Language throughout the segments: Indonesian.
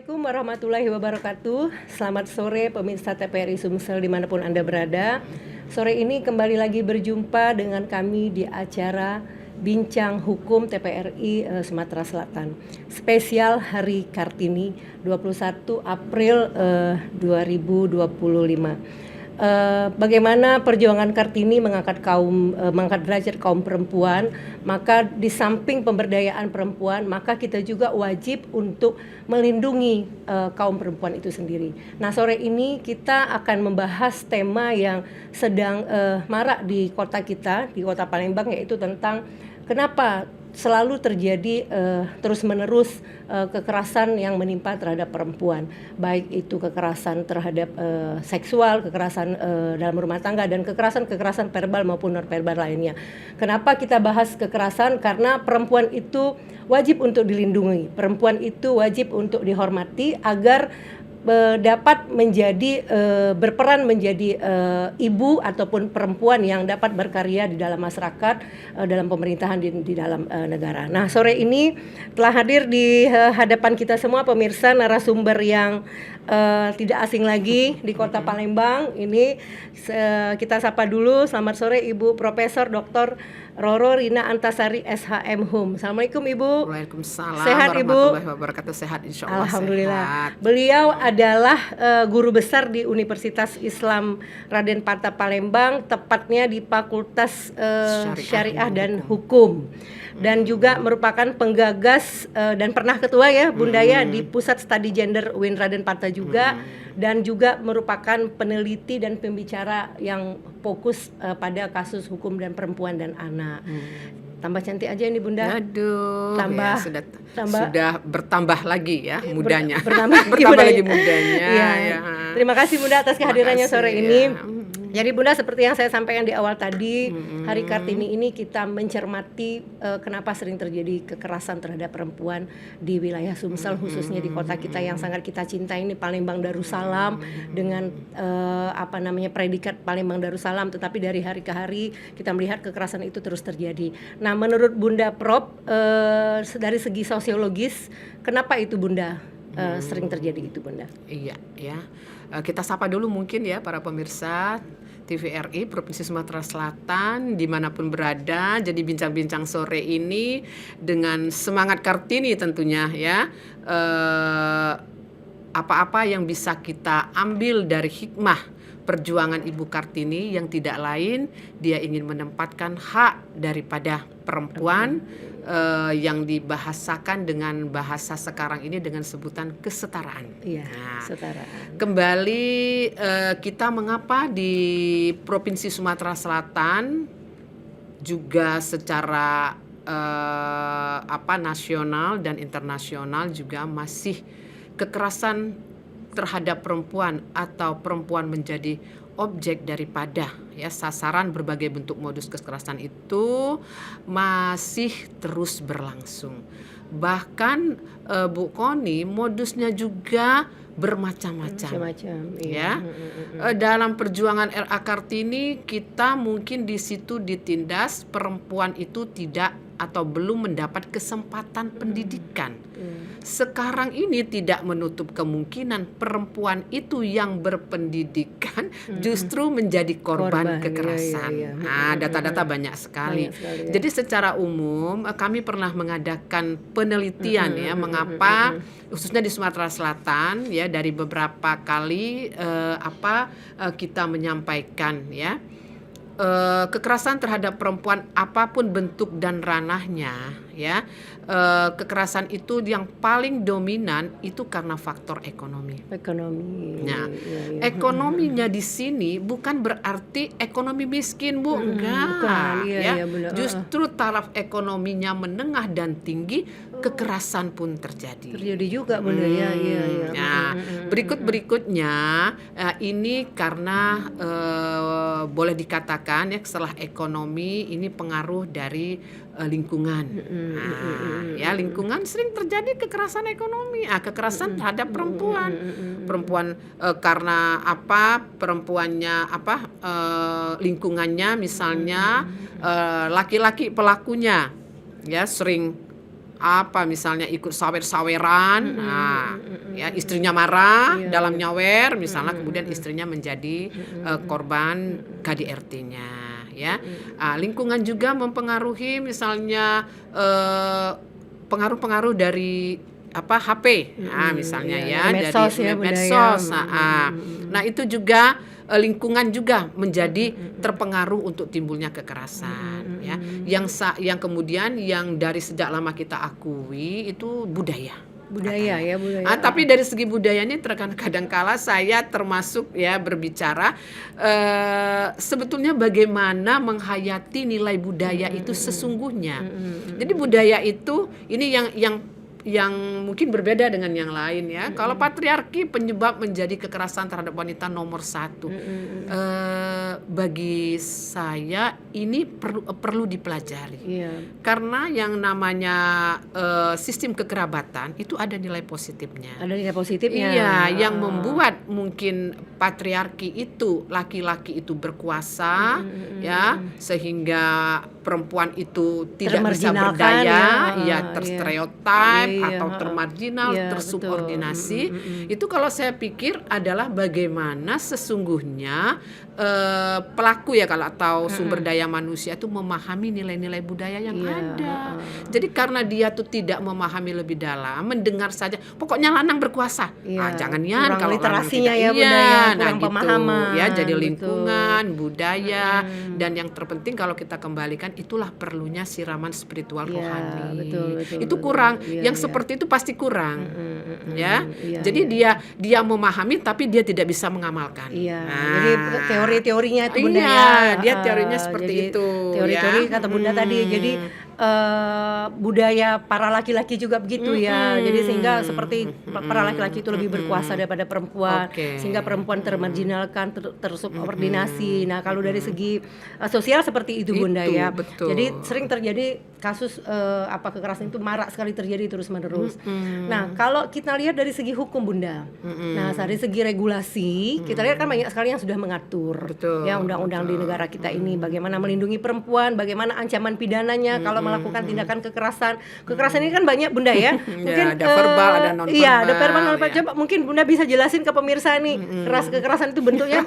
Assalamualaikum warahmatullahi wabarakatuh. Selamat sore pemirsa TPRI Sumsel dimanapun Anda berada. Sore ini kembali lagi berjumpa dengan kami di acara Bincang Hukum TPRI Sumatera Selatan. Spesial Hari Kartini 21 April 2025. Bagaimana perjuangan Kartini mengangkat derajat kaum perempuan, maka di samping pemberdayaan perempuan, maka kita juga wajib untuk melindungi kaum perempuan itu sendiri. Nah, sore ini kita akan membahas tema yang sedang marak di kota kita, di Kota Palembang, yaitu tentang kenapa selalu terjadi terus-menerus kekerasan yang menimpa terhadap perempuan, baik itu kekerasan terhadap seksual, kekerasan dalam rumah tangga, dan kekerasan verbal maupun non-verbal lainnya. Kenapa kita bahas kekerasan? Karena perempuan itu wajib untuk dilindungi, perempuan itu wajib untuk dihormati agar dapat menjadi berperan menjadi ibu ataupun perempuan yang dapat berkarya di dalam masyarakat, dalam pemerintahan, di dalam negara. Nah, sore ini telah hadir di hadapan kita semua pemirsa narasumber yang tidak asing lagi di Kota Palembang. Ini kita sapa dulu. Selamat sore Ibu Profesor Dr. Roro Rina Antasari SHM Hum. Assalamualaikum Ibu. Waalaikumsalam Sehat Ibu? warahmatullahi wabarakatuh. Sehat insyaallah. Alhamdulillah. Sehat. Beliau adalah guru besar di Universitas Islam Raden Patah Palembang, tepatnya di Fakultas Syariah dan Hukum. Dan juga merupakan penggagas dan pernah ketua ya Bunda ya di Pusat Studi Gender UIN Raden Patah juga. Dan juga merupakan peneliti dan pembicara yang fokus pada kasus hukum dan perempuan dan anak. Tambah cantik aja ini Bunda. Aduh, Tambah, ya, sudah bertambah lagi ya mudanya. Bertambah lagi mudanya. Ya. Ya. Terima kasih Bunda atas kehadirannya sore ini. Ya. Jadi Bunda, seperti yang saya sampaikan di awal tadi, Hari Kartini ini kita mencermati kenapa sering terjadi kekerasan terhadap perempuan di wilayah Sumsel, khususnya di kota kita yang sangat kita cintai ini, Palembang Darussalam, dengan predikat Palembang Darussalam. Tetapi dari hari ke hari kita melihat kekerasan itu terus terjadi. Nah, menurut Bunda Prof, dari segi sosiologis, kenapa itu Bunda sering terjadi itu Bunda? Iya, ya. Kita sapa dulu mungkin ya para pemirsa TVRI Provinsi Sumatera Selatan dimanapun berada. Jadi bincang-bincang sore ini dengan semangat Kartini tentunya ya. Apa-apa yang bisa kita ambil dari hikmah perjuangan Ibu Kartini yang tidak lain, dia ingin menempatkan hak daripada perempuan yang dibahasakan dengan bahasa sekarang ini dengan sebutan kesetaraan. Iya, nah, kesetaraan. Kembali kita mengapa di Provinsi Sumatera Selatan juga secara nasional dan internasional juga masih kekerasan terhadap perempuan atau perempuan menjadi objek daripada sasaran berbagai bentuk modus kekerasan itu masih terus berlangsung. Bahkan Bu Koni, modusnya juga bermacam-macam. Ya. Dalam perjuangan RA Kartini kita mungkin di situ ditindas perempuan itu tidak atau belum mendapat kesempatan pendidikan. Sekarang ini tidak menutup kemungkinan perempuan itu yang berpendidikan justru menjadi korban kekerasan. Iya. Nah, data-data banyak sekali. Ya. Jadi secara umum kami pernah mengadakan penelitian mengapa khususnya di Sumatera Selatan ya, dari beberapa kali kita menyampaikan ya. Kekerasan terhadap perempuan apapun bentuk dan ranahnya ya, kekerasan itu yang paling dominan itu karena faktor ekonomi. Nah, ekonominya di sini bukan berarti ekonomi miskin Bu, enggak. Bukan, iya, Justru taraf ekonominya menengah dan tinggi, kekerasan pun terjadi. Terjadi juga Bunda ya. Nah, berikutnya ini karena boleh dikatakan ya, setelah ekonomi ini pengaruh dari lingkungan. Ya, lingkungan sering terjadi kekerasan ekonomi, kekerasan terhadap perempuan. Perempuan karena perempuannya lingkungannya misalnya laki-laki pelakunya ya sering apa misalnya ikut sawer-saweran, ya istrinya marah dalam nyawer, misalnya kemudian istrinya menjadi korban KDRT-nya, ya. Lingkungan juga mempengaruhi, misalnya pengaruh-pengaruh dari HP, misalnya medsos, dari ya, medsos. budaya. Nah itu juga lingkungan juga menjadi terpengaruh untuk timbulnya kekerasan, ya. Yang kemudian yang dari sejak lama kita akui itu budaya. Ya, budaya. Tapi dari segi budaya ini kadang-kala saya termasuk ya berbicara sebetulnya bagaimana menghayati nilai budaya itu sesungguhnya. Jadi budaya itu ini yang mungkin berbeda dengan yang lain, ya. Kalau patriarki penyebab menjadi kekerasan terhadap wanita nomor 1, bagi saya ini perlu dipelajari, karena yang namanya sistem kekerabatan itu ada nilai positifnya. Iya, yang membuat mungkin patriarki itu laki-laki itu berkuasa, ya, sehingga perempuan itu tidak bisa berdaya, terstereotip atau termarginal, tersubordinasi. Itu kalau saya pikir adalah bagaimana sesungguhnya pelaku ya atau sumber daya manusia itu memahami nilai-nilai budaya yang ada. Jadi karena dia tuh tidak memahami lebih dalam, mendengar saja pokoknya lanang berkuasa. Jangan ya kalau literasinya lanang ya budaya, kurang gitu, pemahaman. ya. Jadi lingkungan, budaya, dan yang terpenting kalau kita kembalikan itulah perlunya siraman spiritual rohani. Itu kurang. Yang seperti itu pasti kurang. Ya. Jadi dia memahami tapi dia tidak bisa mengamalkan. Jadi teori-teorinya itu Bunda, dia teorinya seperti itu. Teori-teori kata Bunda tadi. Jadi budaya para laki-laki juga begitu, ya. Jadi sehingga seperti para laki-laki itu lebih berkuasa daripada perempuan, sehingga perempuan termarginalkan, tersubordinasi. Nah, kalau dari segi sosial seperti itu Bunda, ya. Betul. Jadi sering terjadi kasus kekerasan itu marak sekali terjadi terus-menerus. Nah, kalau kita lihat dari segi hukum Bunda. Nah, dari segi regulasi, kita lihat kan banyak sekali yang sudah mengatur. Ya, undang-undang di negara kita ini bagaimana melindungi perempuan, bagaimana ancaman pidananya kalau melakukan tindakan kekerasan. Kekerasan ini kan banyak Bunda, ya. Mungkin ada verbal, ada non verbal. Iya, ada verbal, non verbal. Coba mungkin Bunda bisa jelasin ke pemirsa nih, kekerasan itu bentuknya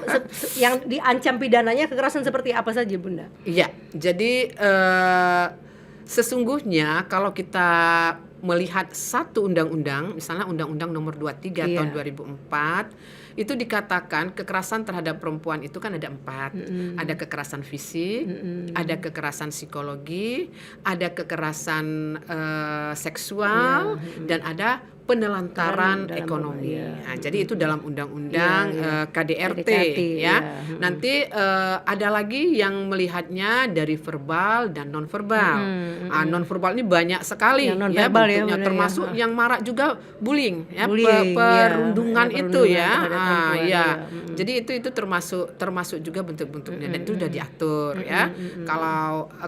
yang diancam pidananya kekerasan seperti apa saja Bunda? Iya. Jadi sesungguhnya kalau kita melihat satu undang-undang, misalnya Undang-Undang Nomor 23 tahun 2004, itu dikatakan kekerasan terhadap perempuan itu kan ada 4. Ada kekerasan fisik, ada kekerasan psikologi, ada kekerasan seksual, dan ada penelantaran ekonomi. Nah, jadi itu dalam undang-undang KDRT, ya. Nanti ada lagi yang melihatnya dari verbal dan non verbal. Non verbal ini banyak sekali ya bentuknya, termasuk yang marak juga bullying, ya, perundungan itu, ya. Jadi itu termasuk juga bentuk-bentuknya, dan itu sudah diatur, ya.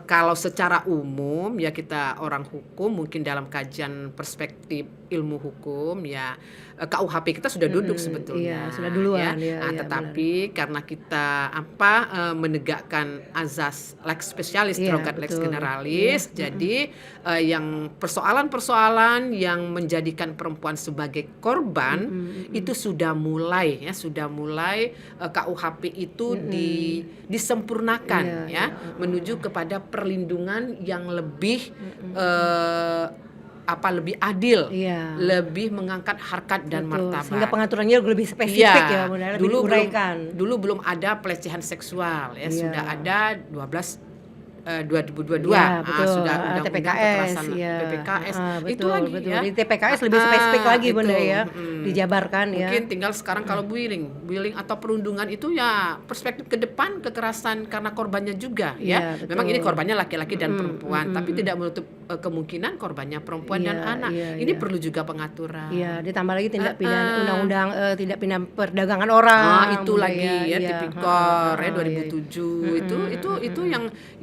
Kalau secara umum ya kita orang hukum mungkin dalam kajian perspektif ilmu hukum, ya, KUHP kita sudah duduk sebetulnya, sudah duluan, tetapi karena kita menegakkan azas lex specialis, drogat lex generalis, jadi yang persoalan-persoalan yang menjadikan perempuan sebagai korban itu sudah mulai KUHP itu disempurnakan, menuju kepada perlindungan yang lebih lebih adil, lebih mengangkat harkat dan martabat. Sehingga pengaturannya lebih spesifik, ya, lebih diuraikan. Dulu belum ada pelecehan seksual, ya, sudah ada 2022 sudah undang-undang kekerasan PPKS. Itu lagi, ya. Di TPKS lebih spesifik lagi Bunda, ya, dijabarkan, ya. Mungkin tinggal sekarang kalau bullying atau perundungan itu ya perspektif ke depan kekerasan karena korbannya juga, ya. Memang ini korbannya laki-laki dan perempuan, tapi tidak menutup kemungkinan korbannya perempuan dan anak. Ini perlu juga pengaturan. Ditambah lagi tindak pidana undang-undang tindak pidana perdagangan orang. Itu lagi, ya, Tipikor 2007 itu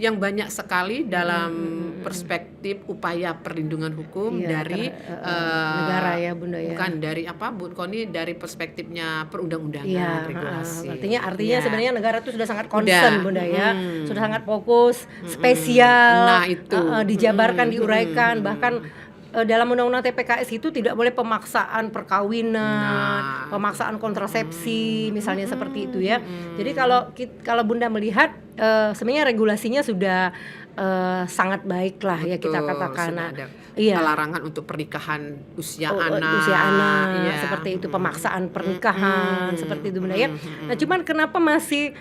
yang banyak sekali dalam perspektif upaya perlindungan hukum dari negara, ya Bunda, ya. Bukan dari Bu Koni, dari perspektifnya perundang-undangan, regulasi. Artinya sebenarnya negara itu sudah sangat concern Bunda, ya. Sudah sangat fokus, spesial. Nah, itu dijabarkan, diuraikan, bahkan dalam undang-undang TPKS itu tidak boleh pemaksaan perkawinan, pemaksaan kontrasepsi, misalnya seperti itu ya. Jadi kalau Bunda melihat sebenarnya regulasinya sudah sangat baik lah ya kita katakan. Nah, iya. Larangan untuk pernikahan usia anak, iya. Seperti itu, pemaksaan pernikahan seperti itu Bunda ya. Nah, cuman kenapa masih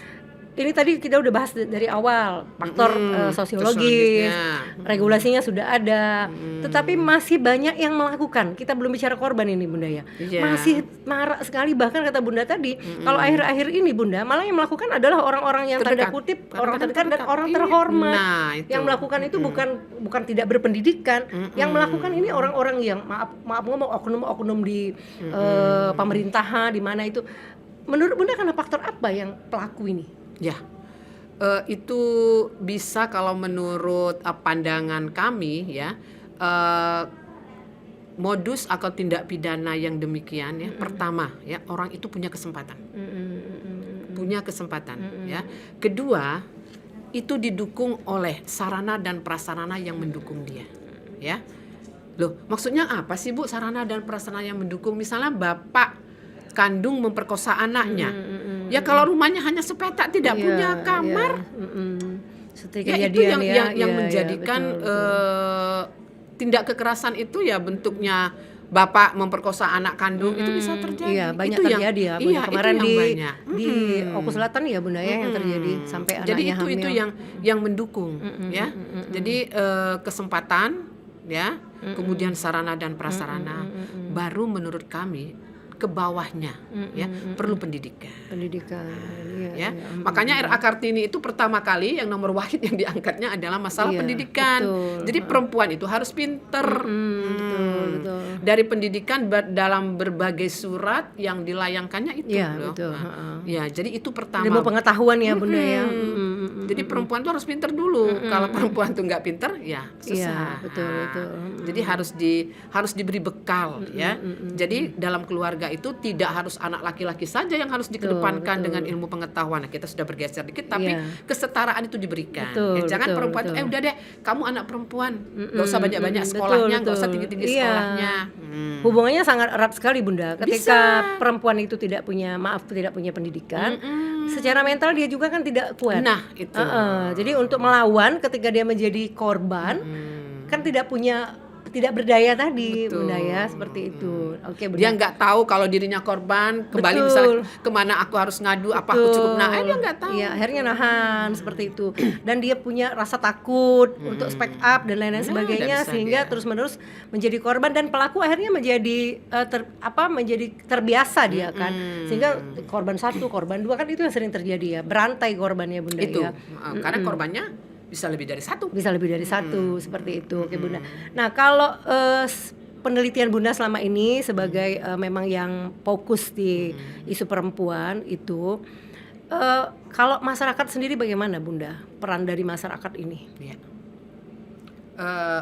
ini tadi kita udah bahas dari awal faktor sosiologis, regulasinya sudah ada, tetapi masih banyak yang melakukan. Kita belum bicara korban ini Bunda ya, masih marak sekali. Bahkan kata Bunda tadi, kalau akhir-akhir ini Bunda malah yang melakukan adalah orang-orang yang tanda kutip orang terdekat dan orang terhormat. Yang melakukan itu bukan tidak berpendidikan, yang melakukan ini orang-orang yang maaf ngomong oknum-oknum di pemerintahan di mana itu. Menurut Bunda karena faktor apa yang pelaku ini? Ya, itu bisa kalau menurut pandangan kami ya, modus atau tindak pidana yang demikian ya. Pertama ya, orang itu punya kesempatan, ya. Kedua, itu didukung oleh sarana dan prasarana yang mendukung dia, ya. Loh, maksudnya apa sih Bu sarana dan prasarana yang mendukung? Misalnya bapak kandung memperkosa anaknya, ya kalau rumahnya hanya sepetak tidak punya kamar, ya itu yang menjadikan tindak kekerasan itu ya bentuknya bapak memperkosa anak kandung itu bisa terjadi. Iya, banyak itu terjadi ya. Kemarin di Oku Selatan ya Bunda ya yang terjadi sampai anaknya hamil. Jadi itu yang mendukung ya. Jadi kesempatan ya, kemudian sarana dan prasarana, baru menurut kami ke bawahnya ya perlu pendidikan ya. Makanya RA Kartini itu pertama kali yang nomor wahid yang diangkatnya adalah masalah pendidikan. Betul. Jadi perempuan itu harus pinter. Betul. Dari pendidikan dalam berbagai surat yang dilayangkannya itu loh. Betul. Ya, jadi itu pertama. Ilmu pengetahuan ya Bunda ya. Jadi perempuan tuh harus pinter dulu. Kalau perempuan tuh nggak pinter ya susah. Iya, betul. Jadi harus diberi bekal ya. Jadi dalam keluarga itu tidak harus anak laki-laki saja yang harus dikedepankan dengan ilmu pengetahuan. Nah, kita sudah bergeser dikit, tapi kesetaraan itu diberikan. Jangan perempuan itu udah deh, kamu anak perempuan, nggak usah banyak-banyak sekolahnya, nggak usah tinggi-tinggi sekolahnya. Hubungannya sangat erat sekali Bunda. Ketika perempuan itu tidak punya pendidikan, secara mental dia juga kan tidak kuat. Nah itu. Jadi untuk melawan ketika dia menjadi korban, kan tidak berdaya tadi. Betul. Bunda ya seperti itu. Oke Bunda. Dia nggak tahu kalau dirinya korban, kembali misalnya kemana aku harus ngadu, apa aku cukup dia nggak tahu. Iya, akhirnya nahan seperti itu. Dan dia punya rasa takut untuk speak up dan lain-lain sebagainya, sehingga terus-menerus menjadi korban dan pelaku akhirnya menjadi menjadi terbiasa dia kan. Sehingga korban 1, korban 2 kan itu yang sering terjadi ya, berantai korbannya Bunda itu. Ya. Karena korbannya bisa lebih dari satu. Seperti itu. Oke Bunda. Nah kalau penelitian Bunda selama ini sebagai memang yang fokus di isu perempuan itu, kalau masyarakat sendiri bagaimana Bunda peran dari masyarakat ini? Ya.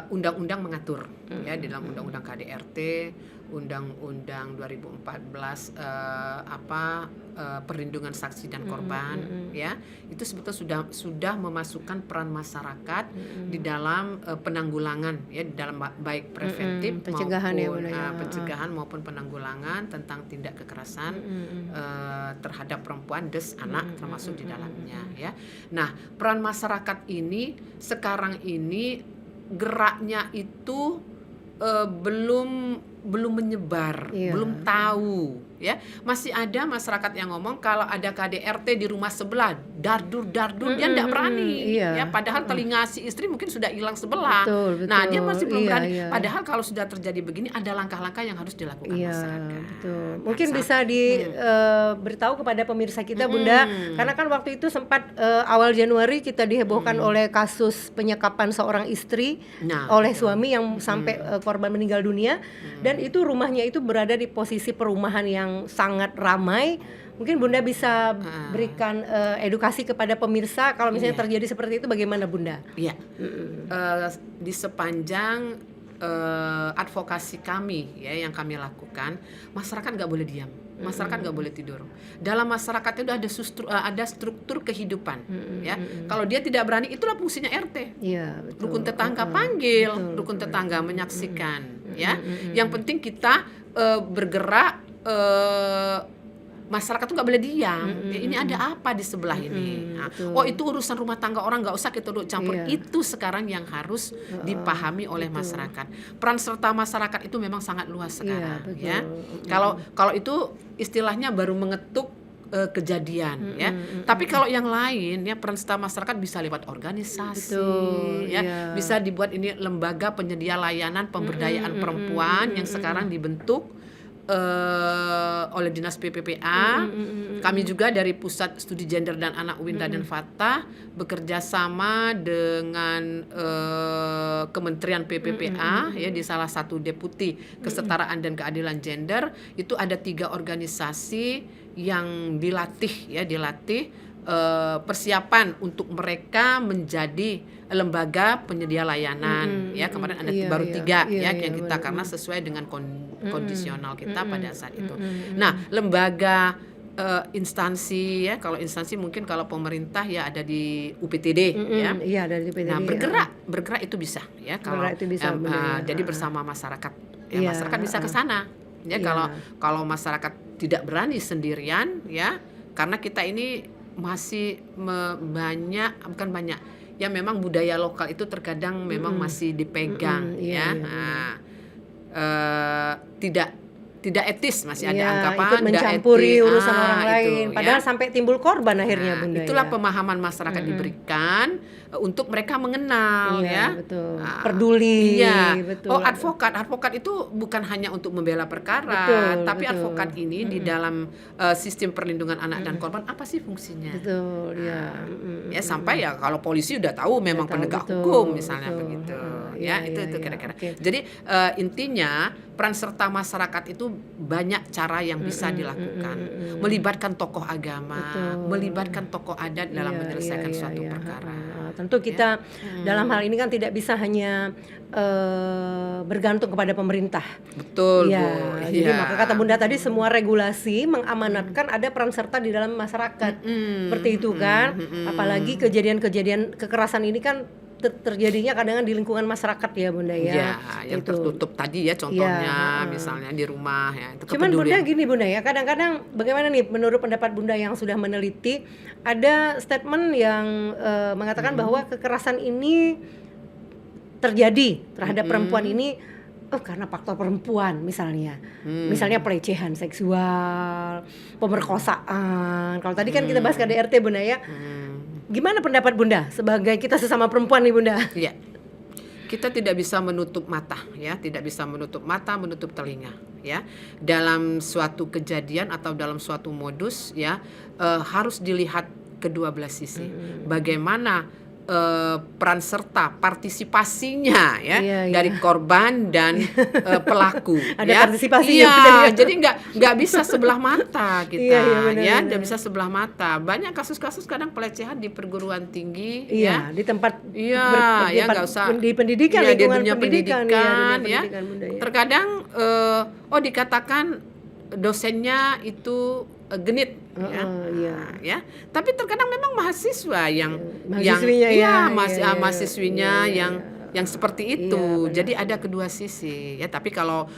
Undang-undang mengatur ya, di dalam undang-undang KDRT, undang-undang 2014 perlindungan saksi dan korban ya, itu sebetulnya sudah memasukkan peran masyarakat di dalam penanggulangan ya, di dalam baik preventif pencegahan maupun penanggulangan tentang tindak kekerasan terhadap perempuan anak termasuk di dalamnya ya. Nah, peran masyarakat ini sekarang ini geraknya itu belum menyebar, belum tahu ya. Masih ada masyarakat yang ngomong kalau ada KDRT di rumah sebelah dardur dia tidak berani ya, padahal telinga si istri mungkin sudah hilang sebelah. Betul. Nah, dia masih belum berani. Padahal kalau sudah terjadi begini ada langkah-langkah yang harus dilakukan masyarakat. Betul. Mungkin bisa diberitahu kepada pemirsa kita Bunda, karena kan waktu itu sempat awal Januari kita dihebohkan oleh kasus penyekapan seorang istri oleh suami yang sampai korban meninggal dunia. Dan itu rumahnya itu berada di posisi perumahan yang sangat ramai. Mungkin Bunda bisa berikan edukasi kepada pemirsa kalau misalnya terjadi seperti itu bagaimana Bunda? Iya. Di sepanjang advokasi kami ya yang kami lakukan, masyarakat nggak boleh diam, masyarakat nggak boleh tidur. Dalam masyarakat itu ada struktur kehidupan ya. Kalau dia tidak berani, itulah fungsinya RT. Rukun tetangga panggil, rukun tetangga menyaksikan ya. Yang penting kita bergerak, masyarakat tuh nggak boleh diam. Ya, ini ada apa di sebelah ini? Nah, oh itu urusan rumah tangga orang, nggak usah kita duduk campur. Iya. Itu sekarang yang harus dipahami oleh masyarakat. Peran serta masyarakat itu memang sangat luas sekarang. betul. Ya, kalau itu istilahnya baru mengetuk kejadian, ya. Tapi kalau yang lain, ya peran serta masyarakat bisa lewat organisasi, Betul, ya, iya. bisa dibuat ini lembaga penyedia layanan pemberdayaan perempuan yang sekarang dibentuk oleh Dinas PPPA. Kami juga dari Pusat Studi Gender dan Anak Winda dan Fatah bekerja sama dengan Kementerian PPPA, ya, di salah satu deputi kesetaraan dan keadilan gender. Itu ada 3 organisasi yang dilatih persiapan untuk mereka menjadi lembaga penyedia layanan, ya. Kemarin ada baru 3 yang kita karena sesuai dengan kondisional kita pada saat itu. Nah, lembaga instansi, ya, kalau instansi mungkin kalau pemerintah ya ada di UPTD, ya. Iya, dari PTD. Nah, bergerak itu bisa, ya, kalau Bergerak itu bisa, benar. jadi bersama masyarakat, ya, Iya, masyarakat bisa ke sana, ya. Kalau masyarakat tidak berani sendirian, ya, karena kita ini masih bukan banyak, ya, memang budaya lokal itu terkadang memang masih dipegang, ya. Nah, tidak etis, masih ada anggapan ikut tidak mencampuri etis. urusan orang Itu, lain, ya. padahal sampai timbul korban akhirnya, Bunda. Itulah ya. pemahaman masyarakat diberikan untuk mereka mengenal, ya. Betul. Peduli. Iya. Betul. Oh, advokat itu bukan hanya untuk membela perkara, Betul, tapi betul. advokat ini di dalam sistem perlindungan anak dan korban apa sih fungsinya? Betul, ya. Ya, sampai ya kalau polisi udah tahu memang tahu, penegak betul, hukum misalnya betul. begitu. Iya, Ya, itu iya, kira-kira. oke. Jadi intinya peran serta masyarakat itu banyak cara yang bisa dilakukan. Melibatkan tokoh agama, Betul. melibatkan tokoh adat dalam Iya, menyelesaikan iya, suatu iya. perkara. Tentu kita dalam hal ini kan tidak bisa hanya bergantung kepada pemerintah. Betul, Ya, Bu. jadi Iya. maka kata Bunda tadi semua regulasi mengamanatkan ada peran serta di dalam masyarakat. Seperti itu kan. Apalagi kejadian-kejadian kekerasan ini kan terjadinya kadang di lingkungan masyarakat ya, Bunda ya. Ya, yang Itu. tertutup tadi ya contohnya, misalnya di rumah ya. Itu Cuman Bunda kepedulian. gini Bunda ya, kadang-kadang bagaimana nih menurut pendapat Bunda yang sudah meneliti, ada statement yang mengatakan bahwa kekerasan ini terjadi terhadap perempuan ini karena faktor perempuan misalnya. Misalnya pelecehan seksual, pemerkosaan. Kalau tadi kan kita bahas KDRT Bunda ya. Gimana pendapat Bunda sebagai kita sesama perempuan nih Bunda? Iya. Kita tidak bisa menutup mata, ya, tidak bisa menutup mata, menutup telinga, ya. Dalam suatu kejadian atau dalam suatu modus, ya, harus dilihat kedua belah sisi. Bagaimana peran serta partisipasinya, ya, Iya, iya. dari korban dan pelaku. Ada ya. partisipasi Iya, ya. jadi nggak bisa sebelah mata kita, Iya, iya, benar, ya, benar. nggak bisa sebelah mata. Banyak kasus-kasus kadang pelecehan di perguruan tinggi, Iya, ya. di tempat Iya, di ya tempat- nggak usah. di pendidikan, Iya, di lingkungan dunia pendidikan, pendidikan, ya, dunia ya. pendidikan Bunda ya. Terkadang dikatakan dosennya itu genit, ya. Iya. Ya. Tapi terkadang memang mahasiswa yang Mahasiswinya ya, iya, mahasiswinya iya, yang seperti itu. Iya, benar. Jadi ada kedua sisi, ya. Tapi kalau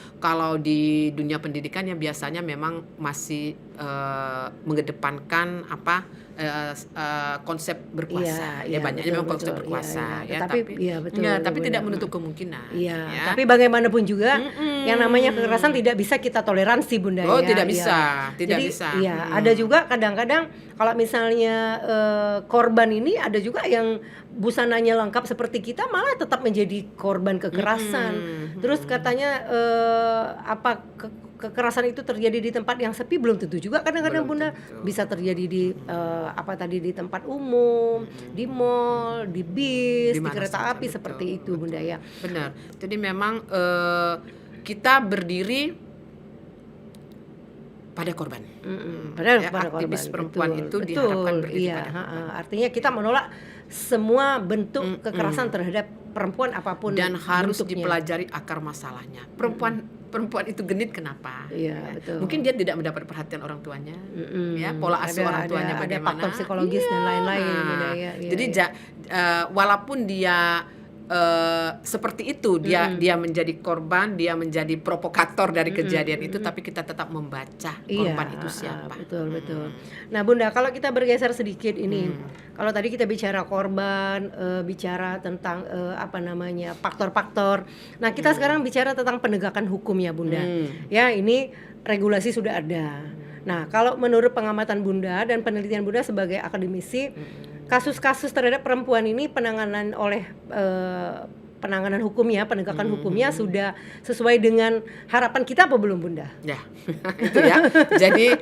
di dunia pendidikan ya biasanya memang masih mengedepankan konsep berkuasa. Iya, Ya, banyaknya betul, memang konsep betul. berkuasa, Iya, iya. ya. Tetapi iya, betul, ya, betul, tapi tidak benar. menutup kemungkinan. Iya, ya. tapi bagaimanapun juga yang namanya kekerasan tidak bisa kita toleransi Bunda Oh, ya. tidak Iya. bisa, tidak Jadi, bisa. Iya, ada juga kadang-kadang kalau misalnya korban ini ada juga yang busananya lengkap seperti kita malah tetap menjadi korban kekerasan. Terus katanya kekerasan itu terjadi di tempat yang sepi belum tentu juga kadang-kadang Belum Bunda tentu. bisa terjadi di di tempat umum, di mall, di bis, di Di mana kereta saja, api betul, seperti itu Bunda ya. Benar. Jadi memang kita berdiri pada korban. Padahal Ya, pada aktivis korban. perempuan Betul, itu betul, diharapkan berdiri iya, pada korban. artinya kita menolak semua bentuk kekerasan terhadap perempuan apapun Dan harus bentuknya. dipelajari akar masalahnya. Perempuan itu genit kenapa? Iya, Ya. betul. Mungkin dia tidak mendapat perhatian orang tuanya. Ya, pola asuh orang tuanya Ada bagaimana? faktor psikologis dan lain-lain Bunda ya. Iya, Jadi iya. walaupun dia seperti itu dia menjadi korban, dia menjadi provokator dari kejadian itu, tapi kita tetap membaca korban itu siapa. Betul. Nah Bunda, kalau kita bergeser sedikit ini, kalau tadi kita bicara korban, bicara tentang faktor-faktor. Nah kita sekarang bicara tentang penegakan hukum ya Bunda. Ya ini regulasi sudah ada. Nah kalau menurut pengamatan Bunda dan penelitian Bunda sebagai akademisi, kasus-kasus terhadap perempuan ini penanganan hukumnya, penegakan hukumnya sudah sesuai dengan harapan kita apa belum Bunda? Ya, itu ya. Jadi